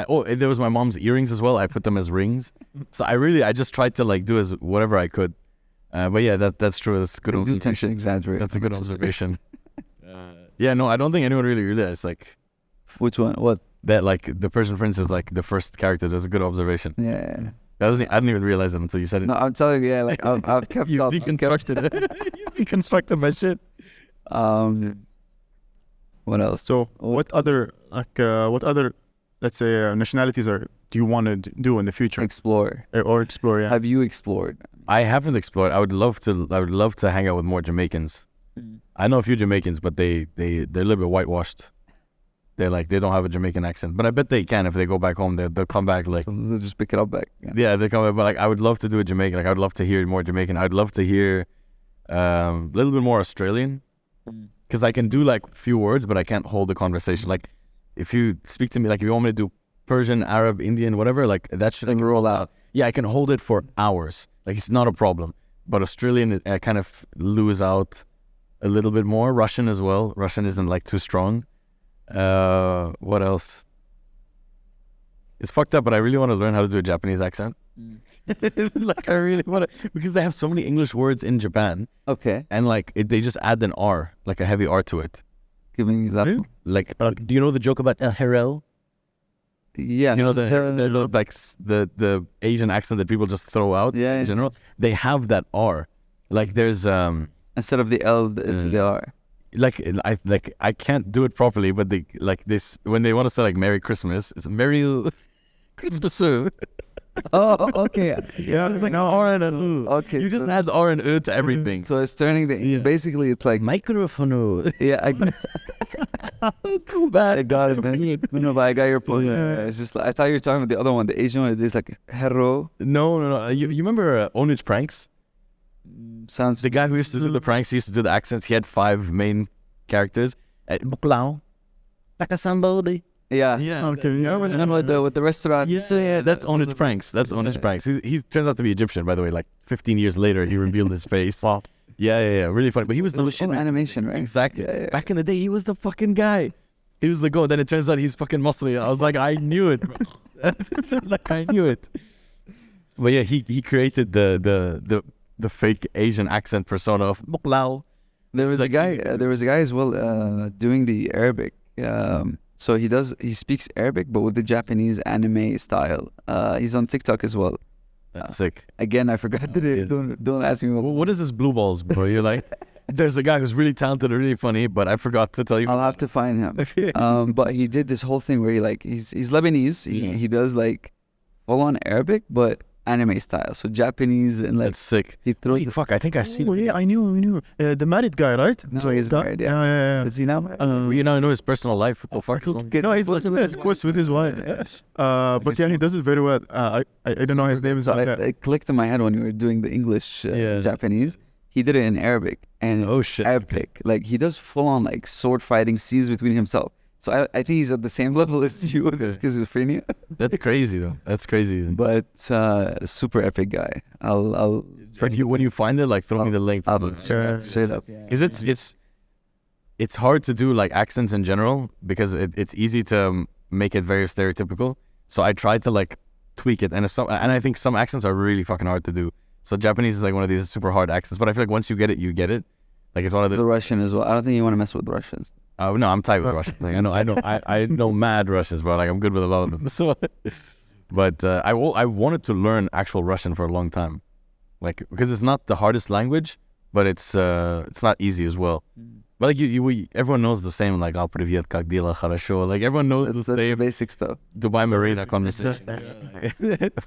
Speaker 2: There was my mom's earrings as well. I put them as rings. So I just tried to like do as whatever I could. But yeah, that's true. That's a good observation.
Speaker 1: You tend to exaggerate.
Speaker 2: That's a good observation. Yeah, no, I don't think anyone really realized like.
Speaker 1: Which one? What?
Speaker 2: That like the Persian prince is like the first character. That's a good observation.
Speaker 1: Yeah.
Speaker 2: I didn't even realize it until you said it.
Speaker 1: No, I'm telling you, yeah, like I've kept
Speaker 2: you deconstructed it. You deconstructed my shit.
Speaker 1: What else?
Speaker 3: So what other let's say nationalities do you want to do in the future?
Speaker 1: Explore.
Speaker 3: Yeah.
Speaker 1: Have you explored?
Speaker 2: I haven't explored. I would love to hang out with more Jamaicans. I know a few Jamaicans, but they're a little bit whitewashed. They don't have a Jamaican accent, but I bet they can if they go back home. They'll come back like
Speaker 1: they'll just pick it up back.
Speaker 2: Yeah, they come back. But like I would love to do a Jamaican. Like I would love to hear more Jamaican. I'd love to hear a little bit more Australian, because I can do like few words, but I can't hold a conversation. Like if you speak to me, like if you want me to do Persian, Arab, Indian, whatever, like that should
Speaker 1: roll out.
Speaker 2: I can hold it for hours. Like, it's not a problem. But Australian, I kind of lose out a little bit more. Russian as well. Russian isn't like too strong. What else? It's fucked up, but I really want to learn how to do a Japanese accent. Like, I really want to, because they have so many English words in Japan.
Speaker 1: Okay.
Speaker 2: And like, they just add an R, like a heavy R to it.
Speaker 1: Give me an example.
Speaker 2: Like, do you know the joke about hero?
Speaker 1: Yeah.
Speaker 2: You know, the Asian accent that people just throw out in general? They have that R. Like, there's...
Speaker 1: instead of the L, it's the R.
Speaker 2: I can't do it properly, but this when they want to say like Merry Christmas, it's Merry Christmas.
Speaker 1: Oh, okay.
Speaker 2: Yeah, it's like R and an U.
Speaker 1: Okay.
Speaker 2: You just add R and U to everything.
Speaker 1: So it's turning basically it's like
Speaker 2: microphone.
Speaker 1: Yeah,
Speaker 2: Too bad.
Speaker 1: I got it, man. No, but I got your point. It's just I thought you were talking about the other one, the Asian one. It's like hero.
Speaker 2: No. You remember Onage Pranks?
Speaker 1: Sounds
Speaker 2: the guy who used to do the pranks, he used to do the accents. He had 5 main characters. Buklao. Like a somebody.
Speaker 1: Yeah.
Speaker 3: Okay. Yeah.
Speaker 1: With the restaurant.
Speaker 2: Yeah. That's Onage Pranks. That's Onage Pranks. He turns out to be Egyptian, by the way. Like 15 years later, he revealed his face.
Speaker 3: Wow.
Speaker 2: Yeah. Really funny. But he was
Speaker 1: the full animation, right?
Speaker 2: Exactly.
Speaker 1: Yeah.
Speaker 2: Back in the day, he was the fucking guy. He was the goat. Then it turns out he's fucking muscly. I was like, I knew it. Like, I knew it. But yeah, he created the fake Asian accent persona of Buklao.
Speaker 1: There was a guy as well doing the Arabic. So he speaks Arabic, but with the Japanese anime style. He's on TikTok as well.
Speaker 2: That's sick.
Speaker 1: Again, I forgot the name. Don't ask me
Speaker 2: what is this blue balls, bro? You're like, there's a guy who's really talented and really funny, but I forgot to tell you.
Speaker 1: I'll have to find him. But he did this whole thing where he's Lebanese. He does like full on Arabic, but anime style. So Japanese and like
Speaker 2: that's sick.
Speaker 1: He throws.
Speaker 2: Wait, fuck! I think I seen.
Speaker 3: Oh yeah, I knew. The married guy, right?
Speaker 1: No, he's married.
Speaker 3: Yeah.
Speaker 1: Is he now married?
Speaker 2: You now know his personal life. What the fuck?
Speaker 3: No, he's of course with his wife. But yeah, he does it very well. I don't know his name.
Speaker 1: So I clicked in my head when you were doing the English Japanese. He did it in Arabic and epic. Like he does full on like sword fighting scenes between himself. So I think he's at the same level as you with schizophrenia.
Speaker 2: That's crazy though. That's crazy.
Speaker 1: But super epic guy. I'll
Speaker 2: when you find it, like throw me the link.
Speaker 1: Straight up.
Speaker 2: Because it's hard to do like accents in general because it's easy to make it very stereotypical. So I tried to like tweak it, and I think some accents are really fucking hard to do. So Japanese is like one of these super hard accents, but I feel like once you get it, you get it. Like it's one of those.
Speaker 1: The Russian as well. I don't think you want to mess with the Russians.
Speaker 2: No, I'm tight with Russians. Like, I know mad Russians, but like I'm good with a lot of them. So, but I wanted to learn actual Russian for a long time, like because it's not the hardest language, but it's not easy as well. But like everyone knows the same, like "Al привет, как дела, хорошо." Like everyone knows the same
Speaker 1: basic stuff.
Speaker 2: Dubai Marina conversation.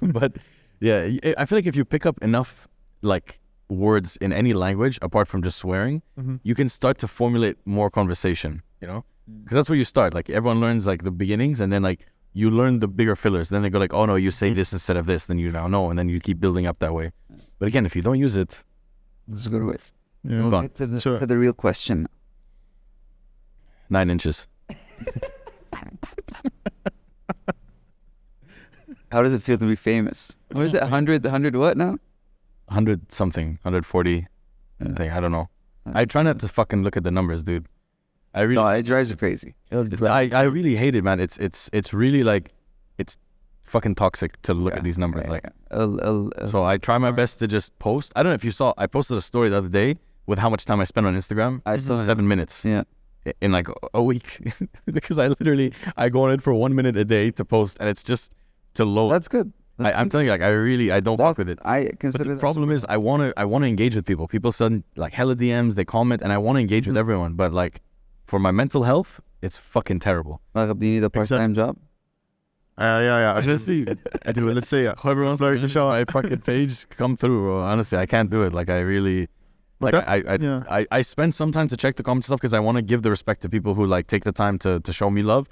Speaker 2: But yeah, I feel like if you pick up enough like words in any language apart from just swearing, you can start to formulate more conversation, you know, because that's where you start. Like everyone learns like the beginnings, and then like you learn the bigger fillers. Then they go like, oh no, you say this instead of this, then you now know, and then you keep building up that way. But again, if you don't use it,
Speaker 1: this is a good way.
Speaker 3: Yeah.
Speaker 1: We'll get to the real question.
Speaker 2: 9 inches.
Speaker 1: How does it feel to be famous? What is it? 100 what now?
Speaker 2: 100 something, 140. I don't know. I try not to fucking look at the numbers, dude.
Speaker 1: No, it drives you crazy.
Speaker 2: I really hate it, man. It's really like it's fucking toxic to look at these numbers. So I try my best to just post. I don't know if you saw. I posted a story the other day with how much time I spent on Instagram.
Speaker 1: I saw
Speaker 2: 7 minutes.
Speaker 1: Yeah.
Speaker 2: In like a week, because I go on it for 1 minute a day to post, and it's just to load.
Speaker 1: That's good.
Speaker 2: I'm telling you, like I don't fuck with it.
Speaker 1: I consider
Speaker 2: but the problem is I want to engage with people. People send like hella DMs, they comment, and I want to engage with everyone. But like for my mental health, it's fucking terrible.
Speaker 1: Do you need a part-time job?
Speaker 3: Yeah.
Speaker 2: Honestly, let's say everyone's like to show my fucking page come through. Bro. Honestly, I can't do it. Like I really. Like I spend some time to check the comment stuff because I want to give the respect to people who like take the time to show me love.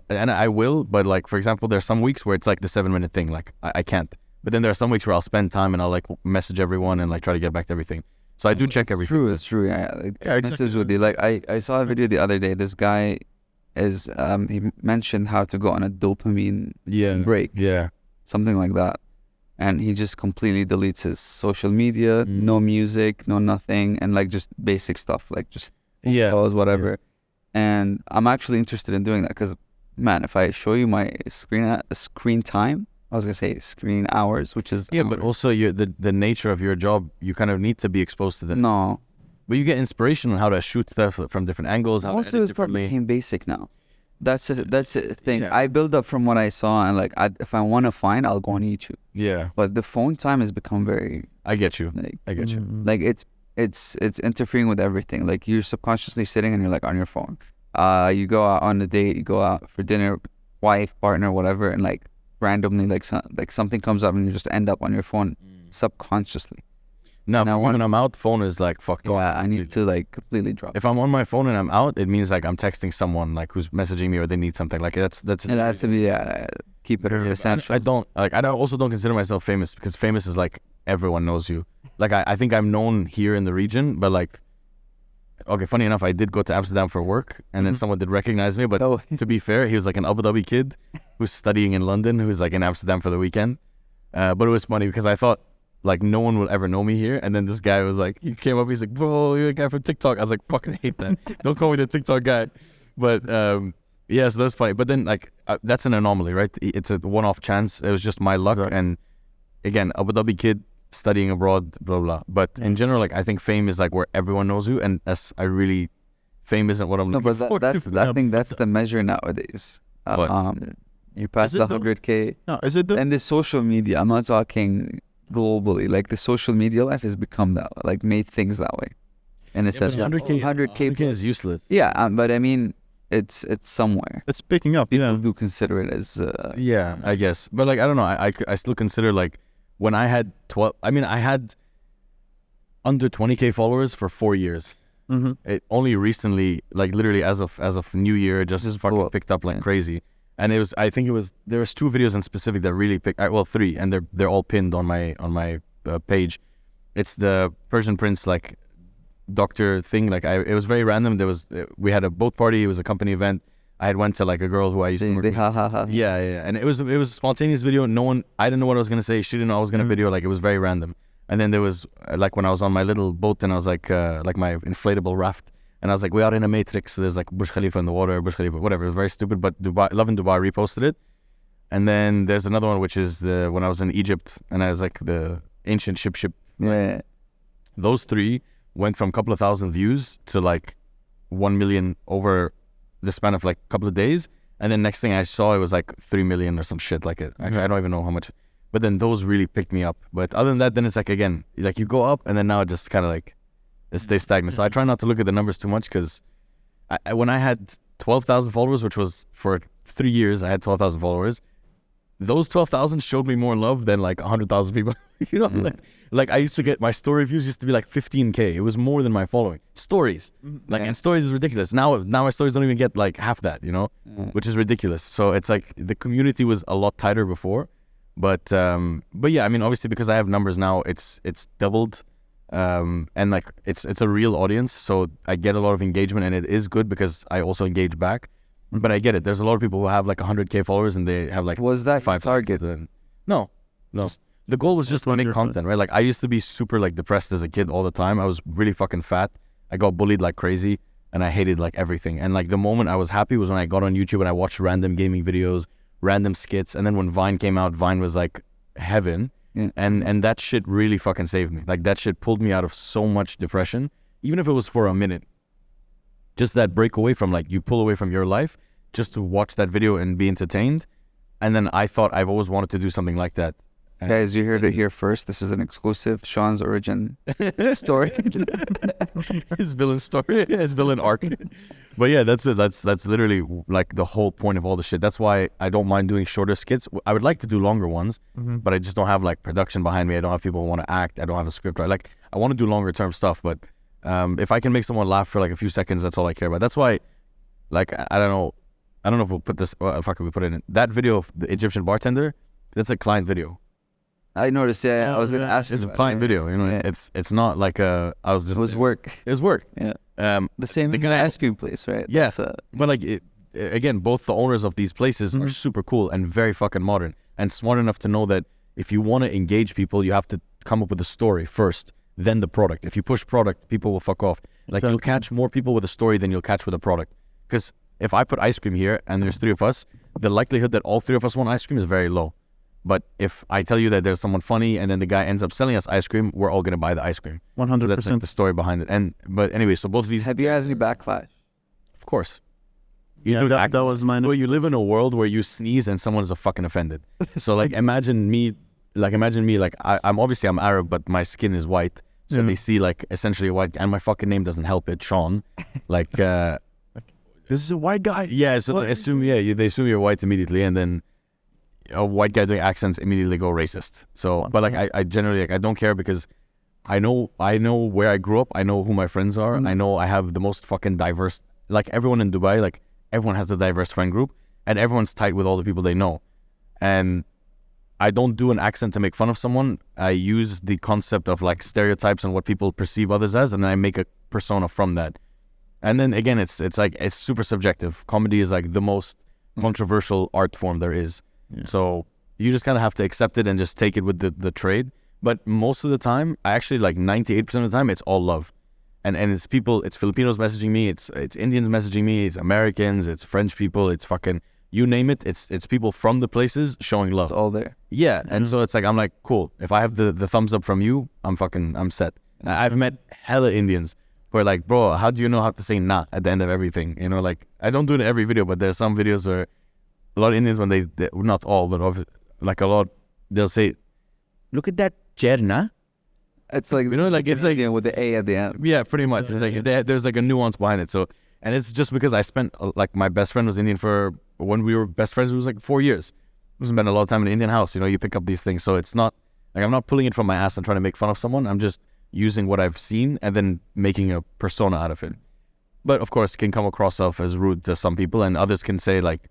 Speaker 2: And I will, but like for example, there's some weeks where it's like the 7-minute thing, like I can't. But then there are some weeks where I'll spend time and I'll like message everyone and like try to get back to everything. So I do check everything.
Speaker 1: It's true. Yeah, message with you. Like I saw a video the other day. This guy is he mentioned how to go on a dopamine break.
Speaker 2: Yeah,
Speaker 1: something like that. and he just completely deletes his social media, no music, no nothing, and like just basic stuff, like just calls, whatever. And I'm actually interested in doing that because, man, if I show you my screen time, I was gonna say screen hours, which is hours.
Speaker 2: But also the nature of your job, you kind of need to be exposed to that.
Speaker 1: No,
Speaker 2: but you get inspiration on how to shoot stuff from different angles. How
Speaker 1: most
Speaker 2: to
Speaker 1: of
Speaker 2: edit
Speaker 1: the stuff
Speaker 2: differently.
Speaker 1: became basic now. That's a thing.
Speaker 2: Yeah.
Speaker 1: I build up from what I saw, and like if I want to find, I'll go on YouTube.
Speaker 2: Yeah,
Speaker 1: But the phone time has become very.
Speaker 2: I get you.
Speaker 1: Like,
Speaker 2: I get you.
Speaker 1: like it's interfering with everything. Like you're subconsciously sitting and you're like on your phone. You go out on a date, you go out for dinner, wife, partner, whatever, and like randomly like something comes up and you just end up on your phone subconsciously.
Speaker 2: Now,
Speaker 1: Now
Speaker 2: when I'm out, phone is like fucked off.
Speaker 1: Yeah, I need to like completely drop.
Speaker 2: If I'm on my phone and I'm out, it means like I'm texting someone like who's messaging me or they need something. Like that's
Speaker 1: It has to be keep it essential.
Speaker 2: I also don't consider myself famous because famous is like everyone knows you. Like I think I'm known here in the region, but like, okay, funny enough, I did go to Amsterdam for work and then someone did recognize me. But to be fair, he was like an Abu Dhabi kid who's studying in London, who's like in Amsterdam for the weekend. But it was funny because I thought like no one will ever know me here. And then this guy was like, he came up, he's like, bro, you're a guy from TikTok. I was like, fucking hate that. Don't call me the TikTok guy. But yeah, so that's funny. But then like, that's an anomaly, right? It's a one-off chance. It was just my luck. Exactly. And again, Abu Dhabi kid studying abroad, blah, blah. But in general, like I think fame is like where everyone knows you. And fame isn't what I'm looking for.
Speaker 1: I think that's the measure nowadays. You pass the 100K.
Speaker 3: No, is it
Speaker 1: and the social media, I'm not talking globally, like the social media life has become that, like made things that way. And it says 100K
Speaker 2: is useless.
Speaker 1: Yeah, but I mean, it's somewhere.
Speaker 3: It's picking up.
Speaker 1: People do consider it as.
Speaker 2: Yeah, I guess. But like, I don't know. I still consider like when I had I had under 20K followers for 4 years. It only recently, like literally as of New Year, just fucking picked up like crazy. And there was 2 videos in specific that really picked, well 3, and they're all pinned on my page. It's the Persian Prince like doctor thing. Like it was very random. We had a boat party. It was a company event. I had went to like a girl who I used to work with. Yeah. And it was a spontaneous video. I didn't know what I was gonna say. She didn't know I was gonna video. Like it was very random. And then there was like when I was on my little boat and I was like my inflatable raft. And I was like, we are in a matrix. So there's like Burj Khalifa in the water, Burj Khalifa, whatever. It was very stupid, but Love in Dubai reposted it. And then there's another one, which is when I was in Egypt and I was like the ancient ship.
Speaker 1: Yeah.
Speaker 2: Those 3 went from a couple of thousand views to like 1 million over the span of like a couple of days. And then next thing I saw, it was like 3 million or some shit like it. Actually, I don't even know how much. But then those really picked me up. But other than that, then it's like, again, like you go up and then now it just kind of like, it stays stagnant. So I try not to look at the numbers too much because when I had 12,000 followers, which was for 3 years, I had 12,000 followers. Those 12,000 showed me more love than like 100,000 people. You know, like I used to get my story views used to be like 15K. It was more than my following stories. And stories is ridiculous. Now my stories don't even get like half that, you know, which is ridiculous. So it's like the community was a lot tighter before, but yeah, I mean, obviously because I have numbers now, it's doubled. And like it's a real audience, so I get a lot of engagement and it is good because I also engage back. But I get it. There's a lot of people who have like 100K followers and they have like
Speaker 1: was that
Speaker 2: 5
Speaker 1: target?
Speaker 2: No. The goal was just to make content, right? Like I used to be super like depressed as a kid all the time. I was really fucking fat. I got bullied like crazy and I hated like everything. And like the moment I was happy was when I got on YouTube and I watched random gaming videos, random skits. And then when Vine came out, Vine was like heaven. Yeah. And that shit really fucking saved me. Like that shit pulled me out of so much depression, even if it was for a minute. Just that break away from like you pull away from your life just to watch that video and be entertained. And then I thought I've always wanted to do something like that.
Speaker 1: Guys, you heard it here first. This is an exclusive Shawn's origin story.
Speaker 2: His villain story, his villain arc. But yeah, that's it. That's literally like the whole point of all the shit. That's why I don't mind doing shorter skits. I would like to do longer ones, but I just don't have like production behind me. I don't have people who want to act. I don't have a script. Right? Like I want to do longer term stuff, but if I can make someone laugh for like a few seconds, that's all I care about. That's why, like I don't know if we'll put this. Fuck it, we put it in that video of the Egyptian bartender. That's a client video.
Speaker 1: I noticed. Yeah, I was gonna ask.
Speaker 2: It's a client video. You know, it's not like a. I was just.
Speaker 1: It was work.
Speaker 2: It was work.
Speaker 1: Yeah. The same as the ice cream place, right?
Speaker 2: Yeah. But like again, both the owners of these places are super cool and very fucking modern and smart enough to know that if you want to engage people, you have to come up with a story first, then the product. If you push product, people will fuck off. Like you'll catch more people with a story than you'll catch with a product. Because if I put ice cream here and there's 3 of us, the likelihood that all 3 of us want ice cream is very low. But if I tell you that there's someone funny and then the guy ends up selling us ice cream, we're all going to buy the ice cream.
Speaker 3: 100%.
Speaker 2: So that's like the story behind it. But anyway, so both of these...
Speaker 1: Have you had any backlash?
Speaker 2: Of course.
Speaker 3: That was mine.
Speaker 2: Well, you live in a world where you sneeze and someone's fucking offended. So like imagine me, I'm Arab, but my skin is white. So they see like essentially white, and my fucking name doesn't help it, Shawn. Like,
Speaker 3: this is a white guy.
Speaker 2: Yeah, so they assume you're white immediately, and then a white guy doing accents immediately go racist. So, but like I generally like I don't care because I know where I grew up. I know who my friends are. I know I have the most fucking diverse. Like everyone in Dubai, like everyone has a diverse friend group, and everyone's tight with all the people they know. And I don't do an accent to make fun of someone. I use the concept of like stereotypes and what people perceive others as, and then I make a persona from that. And then again, it's super subjective. Comedy is like the most controversial art form there is. Yeah. So you just kind of have to accept it and just take it with the trade. But most of the time, I actually like 98% of the time, it's all love. And it's people, it's Filipinos messaging me, it's Indians messaging me, it's Americans, it's French people, it's fucking, you name it, it's people from the places showing love.
Speaker 1: It's all there.
Speaker 2: Yeah, and so it's like, I'm like, cool. If I have the thumbs up from you, I'm set. I've met hella Indians who are like, bro, how do you know how to say nah at the end of everything? You know, like, I don't do it in every video, but there's some videos where a lot of Indians, when they not all, but like a lot, they'll say, look at that chair, nah?
Speaker 1: It's like,
Speaker 2: you know, like it's like
Speaker 1: with the A at the end.
Speaker 2: Yeah, pretty much. So, it's like there's like a nuance behind it. So, and it's just because I spent like my best friend was Indian for when we were best friends. It was like 4 years. We spent a lot of time in an Indian house. You know, you pick up these things. So it's not like I'm not pulling it from my ass and trying to make fun of someone. I'm just using what I've seen and then making a persona out of it. But of course, it can come across as rude to some people, and others can say like,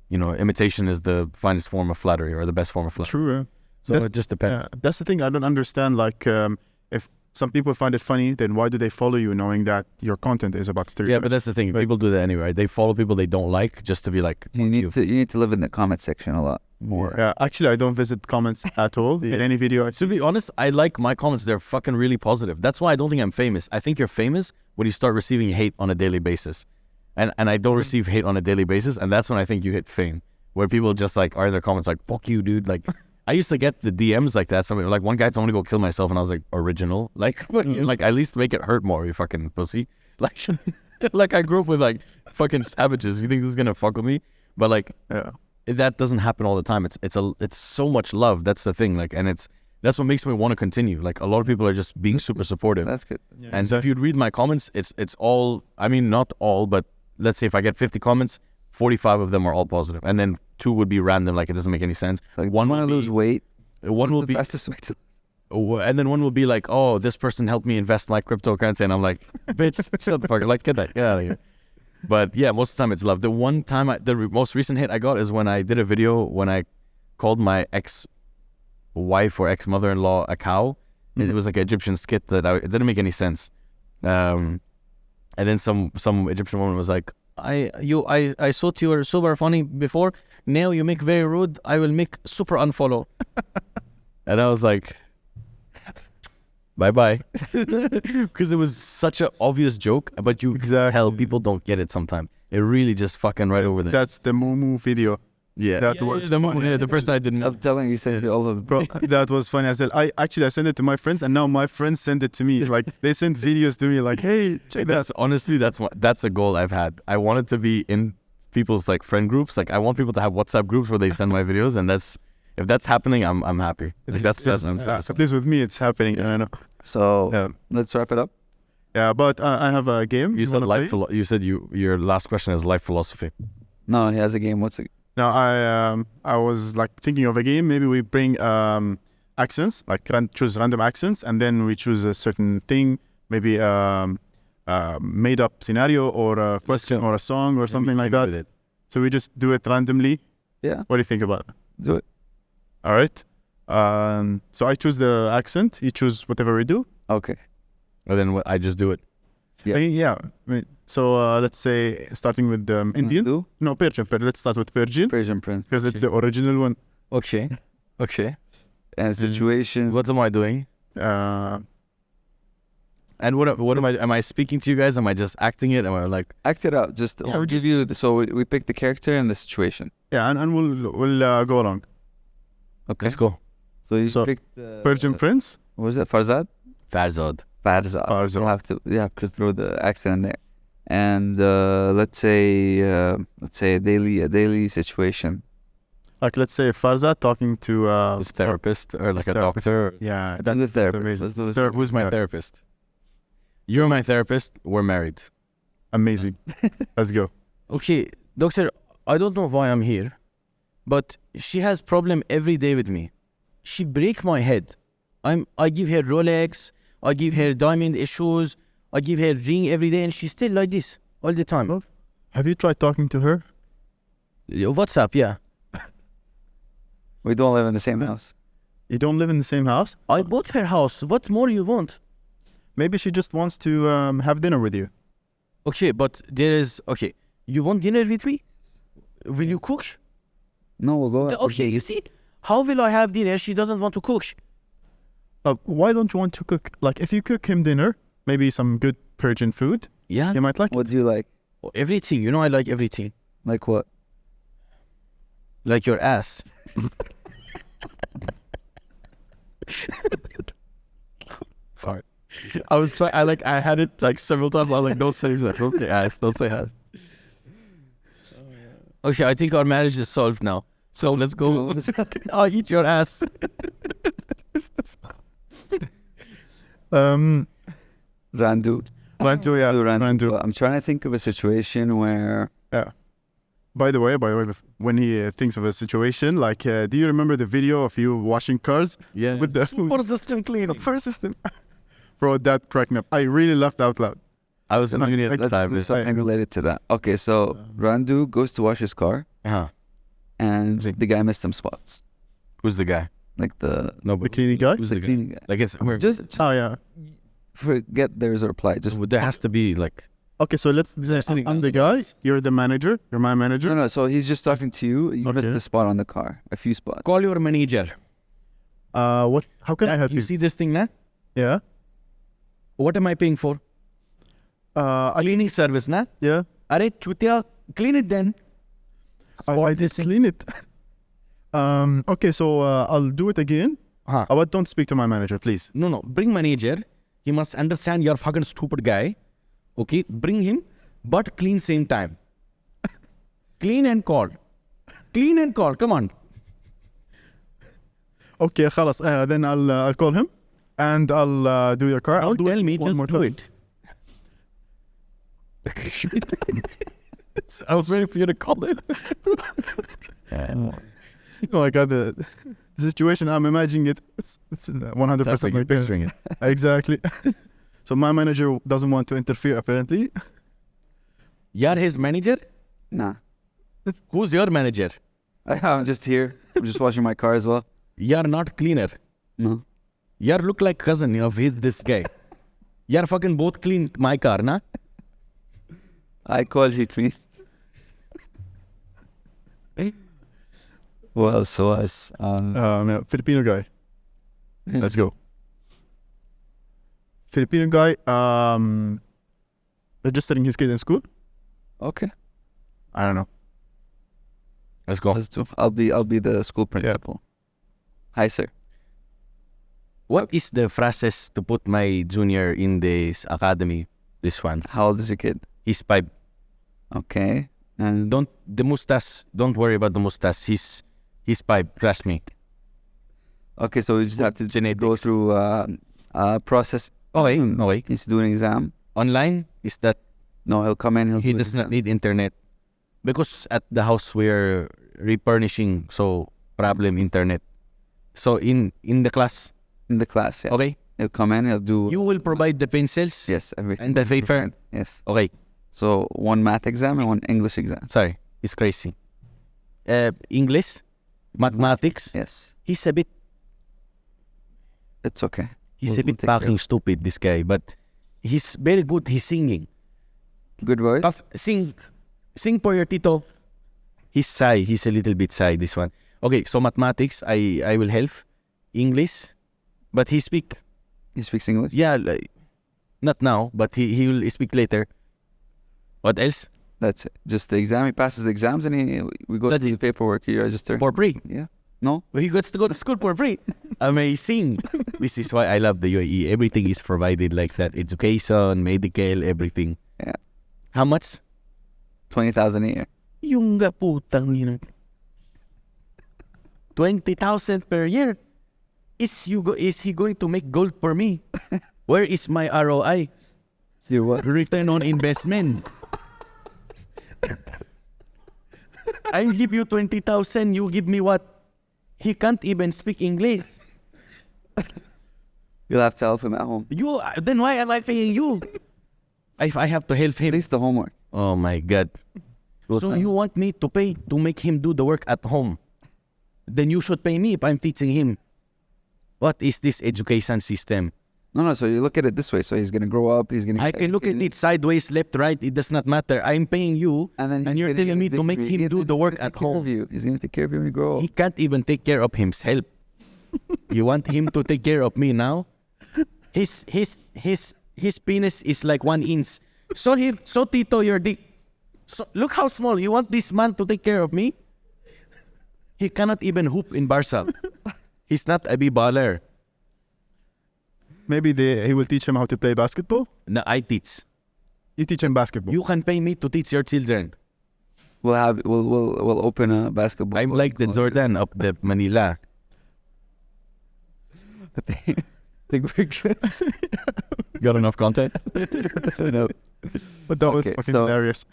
Speaker 2: you know, imitation is the finest form of flattery or the best form of flattery.
Speaker 3: True.
Speaker 2: So it just depends.
Speaker 3: That's the thing I don't understand. Like, if some people find it funny, then why do they follow you knowing that your content is about stereotypes?
Speaker 2: Yeah, but that's the thing. People do that anyway, right? They follow people they don't like just to be like,
Speaker 1: you need to live in the comment section a lot more.
Speaker 3: Yeah, actually, I don't visit comments at all in any video.
Speaker 2: To be honest, I like my comments. They're fucking really positive. That's why I don't think I'm famous. I think you're famous when you start receiving hate on a daily basis. And I don't receive hate on a daily basis, and that's when I think you hit fame. Where people just like are in their comments like, fuck you, dude. Like, I used to get the DMs like that. Somebody like one guy told me to go kill myself, and I was like, original. Like, like at least make it hurt more, you fucking pussy. Like, like I grew up with like fucking savages. You think this is gonna fuck with me? But like, that doesn't happen all the time. It's so much love. That's the thing. Like, and that's what makes me want to continue. Like, a lot of people are just being super supportive.
Speaker 1: That's good.
Speaker 2: Yeah. And so if you'd read my comments, it's all. I mean, not all, but let's say if I get 50 comments, 45 of them are all positive, and then 2 would be random, like it doesn't make any sense.
Speaker 1: Like, one want to lose weight.
Speaker 2: One will be
Speaker 1: fastest way to lose.
Speaker 2: And then one will be like, oh, this person helped me invest in like cryptocurrency, and I'm like, bitch, shut the fuck up, like get out of here. But yeah, most of the time it's love. The one time most recent hit I got is when I did a video when I called my ex-wife or ex-mother-in-law a cow. It was like an Egyptian skit that it didn't make any sense. And then some Egyptian woman was like, I thought you were super funny before. Now you make very rude. I will make super unfollow. And I was like, bye-bye. Because it was such an obvious joke, but you tell people don't get it sometimes. It really just fucking right over there.
Speaker 3: That's the Moo video.
Speaker 2: Yeah,
Speaker 3: that was
Speaker 2: the first time I didn't.
Speaker 1: I'm telling you, says me all of them.
Speaker 3: Bro, that was funny. I said, I sent it to my friends, and now my friends send it to me. Like, they send videos to me, like, hey, check that.
Speaker 2: Honestly, that's a goal I've had. I wanted to be in people's like friend groups. Like, I want people to have WhatsApp groups where they send my videos, and if that's happening, I'm happy. Like, that's
Speaker 3: at least with me, it's happening. I know.
Speaker 1: So let's wrap it up.
Speaker 3: Yeah, but I have a game.
Speaker 2: You said you said your last question is life philosophy.
Speaker 1: No, he has a game. What's it?
Speaker 3: No, I was like thinking of a game. Maybe we bring accents, like choose random accents, and then we choose a certain thing, maybe made up scenario or a question or a song or something like that. So we just do it randomly.
Speaker 1: Yeah.
Speaker 3: What do you think about it?
Speaker 1: Do it.
Speaker 3: All right. So I choose the accent. You choose whatever we do.
Speaker 1: Okay.
Speaker 2: And then I just do it.
Speaker 3: Yeah. So let's say starting with Indian. No, Persian. Let's start with Persian.
Speaker 1: Persian prince.
Speaker 3: Because it's the original one.
Speaker 2: Okay.
Speaker 1: And situation.
Speaker 2: What am I doing? And what am I speaking to you guys? Am I just acting it? Am I like
Speaker 1: Act it out. Just we'll give you. So we pick the character and the situation.
Speaker 3: Yeah, and we'll go along.
Speaker 1: Okay.
Speaker 2: let's go.
Speaker 1: So you
Speaker 3: So,
Speaker 1: picked
Speaker 3: Persian Prince.
Speaker 1: what was it? Farzad.
Speaker 2: Farzad.
Speaker 1: Farzad. You have to throw the accent in there. And let's say a daily situation.
Speaker 3: Like, let's say Farzad talking to
Speaker 2: His therapist or like
Speaker 3: his
Speaker 2: a
Speaker 3: therapist.
Speaker 2: doctor.
Speaker 3: Yeah,
Speaker 1: And the therapist.
Speaker 3: amazing.
Speaker 1: Let's do this.
Speaker 3: Therapist.
Speaker 2: Who's my therapist? You're my therapist. We're married.
Speaker 3: Amazing. Let's go.
Speaker 2: Okay, doctor, I don't know why I'm here, but she has problem every day with me. She break my head. I give her Rolex, I give her diamond issues, I give her ring every day, and she's still like this all the time.
Speaker 3: Have you tried talking to her?
Speaker 2: WhatsApp, yeah.
Speaker 1: We don't live in the same house.
Speaker 3: You don't live in the same house?
Speaker 2: I bought her house. What more you want?
Speaker 3: Maybe she just wants to have dinner with you.
Speaker 2: Okay, but okay. You want dinner with me? Will you cook?
Speaker 1: No, we'll go.
Speaker 2: Okay, you see? How will I have dinner? She doesn't want to cook.
Speaker 3: Why don't you want to cook? Like, if you cook him dinner, maybe some good Persian food,
Speaker 2: Yeah.
Speaker 3: he might like it.
Speaker 1: What do you like?
Speaker 2: Everything. You know I like everything.
Speaker 1: Like what?
Speaker 2: Like your ass. Sorry. I had it like several times. I was like, don't say that. Don't say ass. Don't say ass. Okay, I think our marriage is solved now. So let's go. I'll eat your ass.
Speaker 1: Randu.
Speaker 3: Randu, yeah. Randu.
Speaker 1: I'm trying to think of a situation where.
Speaker 3: By the way, when he thinks of a situation, like, do you remember the video of you washing cars?
Speaker 2: Yeah.
Speaker 3: With the food?
Speaker 2: Super system clean.
Speaker 3: Super system. Bro, that cracked me up. I really laughed out loud.
Speaker 2: I was doing it at the time.
Speaker 1: Something related to that. Okay, so Randu goes to wash his car,
Speaker 2: Uh-huh.
Speaker 1: and the guy missed some spots.
Speaker 2: Who's the guy?
Speaker 1: Like the
Speaker 3: The cleaning guy?
Speaker 2: Who's
Speaker 1: the cleaning guy.
Speaker 2: Like it's
Speaker 1: Just
Speaker 3: Oh, yeah.
Speaker 1: forget there's a reply. Just
Speaker 2: there has to be like.
Speaker 3: Okay, so let's say I'm the guy, you're the manager, you're my manager.
Speaker 1: no. So he's just talking to you. You missed
Speaker 3: Okay.
Speaker 1: the spot on the car, a few spots.
Speaker 2: Call your manager.
Speaker 3: How can I help you?
Speaker 2: You see this thing now?
Speaker 3: Yeah.
Speaker 2: What am I paying for? Cleaning service, na?
Speaker 3: Yeah.
Speaker 2: Arey, chutia, clean it then.
Speaker 3: I did clean it. Okay, so I'll do it again.
Speaker 2: Huh.
Speaker 3: But don't speak to my manager, please.
Speaker 2: No. Bring manager. He must understand you're fucking stupid guy. Okay, bring him, but clean same time. Clean and call. Clean and call. Come on.
Speaker 3: Okay, خلاص. Then I'll call him, and I'll do your car. I'll
Speaker 2: Don't
Speaker 3: do
Speaker 2: tell
Speaker 3: it
Speaker 2: me,
Speaker 3: one
Speaker 2: just
Speaker 3: more
Speaker 2: do
Speaker 3: time.
Speaker 2: it. I was waiting for you to call it.
Speaker 3: Oh my god, the situation I'm imagining it's 100% like
Speaker 2: picturing it.
Speaker 3: Exactly. So my manager doesn't want to interfere apparently.
Speaker 2: You're his manager?
Speaker 1: Nah,
Speaker 2: Who's your manager?
Speaker 1: I'm just here. I'm just washing my car as well.
Speaker 2: You're not cleaner.
Speaker 1: No.
Speaker 2: You look like cousin of his this guy. You're fucking both clean my car, na?
Speaker 1: I call he clean. Well, so us.
Speaker 3: No, Filipino guy. Let's go. Filipino guy registering his kid in school.
Speaker 1: Okay.
Speaker 3: I don't know.
Speaker 2: Let's go.
Speaker 1: Let's do. I'll be the school principal. Hi, sir.
Speaker 2: What is the process to put my junior in this academy? This one.
Speaker 1: How old is your kid?
Speaker 2: He's 5.
Speaker 1: Okay. And
Speaker 2: The mustache. Don't worry about the mustache. He's 5. Trust me.
Speaker 1: okay, so we just have to
Speaker 2: Genetics.
Speaker 1: go through process.
Speaker 2: Okay. Okay.
Speaker 1: He's to do an exam.
Speaker 2: Online is that
Speaker 1: No, he'll come in.
Speaker 2: he
Speaker 1: do the
Speaker 2: does not
Speaker 1: exam.
Speaker 2: need internet because at the house we're repurnishing, so problem internet. So in the class,
Speaker 1: in the class. Yeah.
Speaker 2: okay,
Speaker 1: He'll come in. He'll do.
Speaker 2: you will provide the pencils.
Speaker 1: Yes, everything.
Speaker 2: And the paper.
Speaker 1: Yes.
Speaker 2: Okay,
Speaker 1: So one math exam and one English exam.
Speaker 2: sorry, it's crazy. English, mathematics.
Speaker 1: Yes.
Speaker 2: He's a bit
Speaker 1: It's okay.
Speaker 2: He's
Speaker 1: We'll
Speaker 2: a bit
Speaker 1: take care.
Speaker 2: fucking stupid, this guy, but he's very good. He's singing.
Speaker 1: Good voice.
Speaker 2: Sing for your tito. He's shy. He's a little bit shy, this one. Okay, so mathematics, I will help. English, but he speak.
Speaker 1: He speaks English?
Speaker 2: Yeah, like, not now, but he will speak later. What else?
Speaker 1: That's it. Just the exam. He passes the exams and we go to the paperwork. You register.
Speaker 2: For free.
Speaker 1: Yeah. No?
Speaker 2: He gets to go to school for free. Amazing. This is why I love the UAE. Everything is provided like that. Education, medical, everything.
Speaker 1: Yeah.
Speaker 2: How much?
Speaker 1: 20,000 a year.
Speaker 2: Yung putang ina. 20,000 per year. Is he going to make gold for me? Where is my ROI?
Speaker 1: Your what?
Speaker 2: Return on investment. I give you 20,000. You give me what? He can't even speak English.
Speaker 1: You'll have to help him at home.
Speaker 2: Then why am I paying you? If I have to help
Speaker 1: At
Speaker 2: him.
Speaker 1: least the homework.
Speaker 2: Oh my God. So you want me to pay to make him do the work at home? Then you should pay me if I'm teaching him. What is this education system?
Speaker 1: No. So you look at it this way. So he's gonna grow up. He's gonna.
Speaker 2: I can look at it sideways, left, right. It does not matter. I'm paying you, and you're telling me to make him do the work at home.
Speaker 1: He's gonna take care of you when you grow up.
Speaker 2: He can't even take care of himself. You want him to take care of me now? His penis is like 1 inch. So Tito, your dick. So look how small. You want this man to take care of me? He cannot even hoop in Barca. He's not a baller.
Speaker 3: Maybe he will teach him how to play basketball.
Speaker 2: No, I teach.
Speaker 3: You teach him basketball.
Speaker 2: You can pay me to teach your children.
Speaker 1: We'll open a basketball.
Speaker 2: I'm like the Jordan of the Manila.
Speaker 1: I think we're good.
Speaker 2: Got enough content?
Speaker 1: No.
Speaker 3: But that was
Speaker 1: Okay,
Speaker 3: fucking
Speaker 1: so-
Speaker 3: hilarious.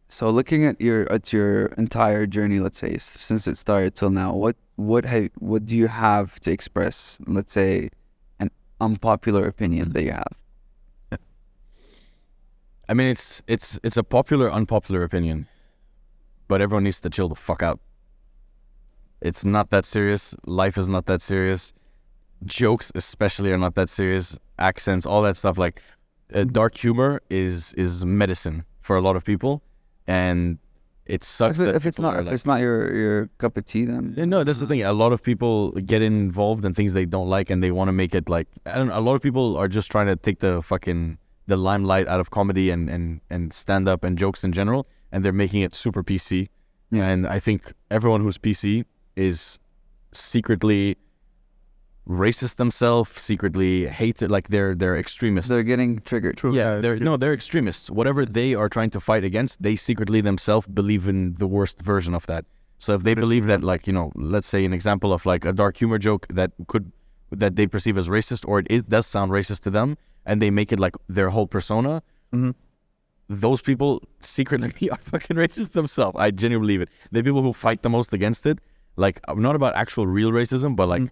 Speaker 1: So looking at your entire journey, let's say since it started till now, what do you have to express? Let's say an unpopular opinion that you have.
Speaker 2: I mean, it's a popular, unpopular opinion, but everyone needs to chill the fuck out. It's not that serious. Life is not that serious. Jokes, especially, are not that serious. Accents, all that stuff. Like, dark humor is medicine for a lot of people, and it sucks.
Speaker 1: If it's not your cup of tea, then
Speaker 2: No, that's the thing. A lot of people get involved in things they don't like, and they want to make it like, I don't know, a lot of people are just trying to take the limelight out of comedy and stand up and jokes in general, and they're making it super PC.
Speaker 1: Yeah.
Speaker 2: And I think everyone who's PC is secretly racist themselves, secretly hate it, like they're extremists.
Speaker 1: they're getting triggered.
Speaker 2: Yeah, they're extremists. Whatever they are trying to fight against, they secretly themselves believe in the worst version of that. So if they believe that, like, let's say an example of like a dark humor joke that they perceive as racist, or it does sound racist to them, and they make it like their whole persona, those people secretly are fucking racist themselves. I genuinely believe it. The people who fight the most against it, like, not about actual real racism, but like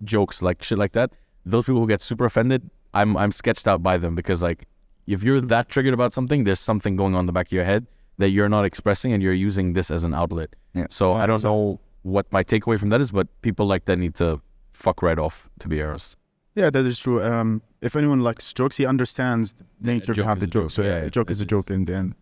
Speaker 2: jokes, like shit like that, those people who get super offended, I'm sketched out by them, because like, if you're that triggered about something, there's something going on in the back of your head that you're not expressing, and you're using this as an outlet.
Speaker 1: Yeah.
Speaker 2: So I don't know what my takeaway from that is, but people like that need to fuck right off, to be honest.
Speaker 3: Yeah, that is true. If anyone likes jokes, he understands the nature
Speaker 2: joke
Speaker 3: behind
Speaker 2: is
Speaker 3: the
Speaker 2: a
Speaker 3: joke.
Speaker 2: joke.
Speaker 3: So yeah,
Speaker 2: Yeah,
Speaker 3: a joke is a joke in the end.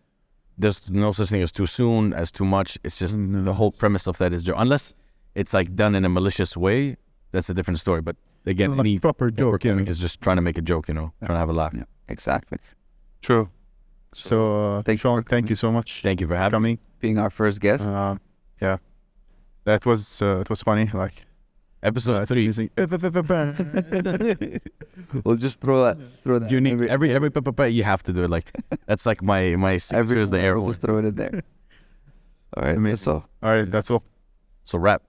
Speaker 2: There's no such thing as too soon, as too much. It's just the whole premise of that is joke. Unless it's like done in a malicious way, that's a different story. But again,
Speaker 3: Like
Speaker 2: any
Speaker 3: proper joke,
Speaker 2: comic is just trying to make a joke, trying to have a laugh.
Speaker 1: Yeah, exactly.
Speaker 3: True. So, Shawn, thank you so much
Speaker 2: Thank you for
Speaker 3: for
Speaker 2: having me.
Speaker 3: coming.
Speaker 1: Being our first guest.
Speaker 3: Yeah, that was it was funny. Like
Speaker 2: Episode 3.
Speaker 3: amazing.
Speaker 1: We'll just throw that.
Speaker 2: You need every you have to do it. Like, that's like my signature is the air
Speaker 1: We'll
Speaker 2: horns.
Speaker 1: just throw it in there. All right, that's all.
Speaker 3: All right, that's all.
Speaker 2: So rap.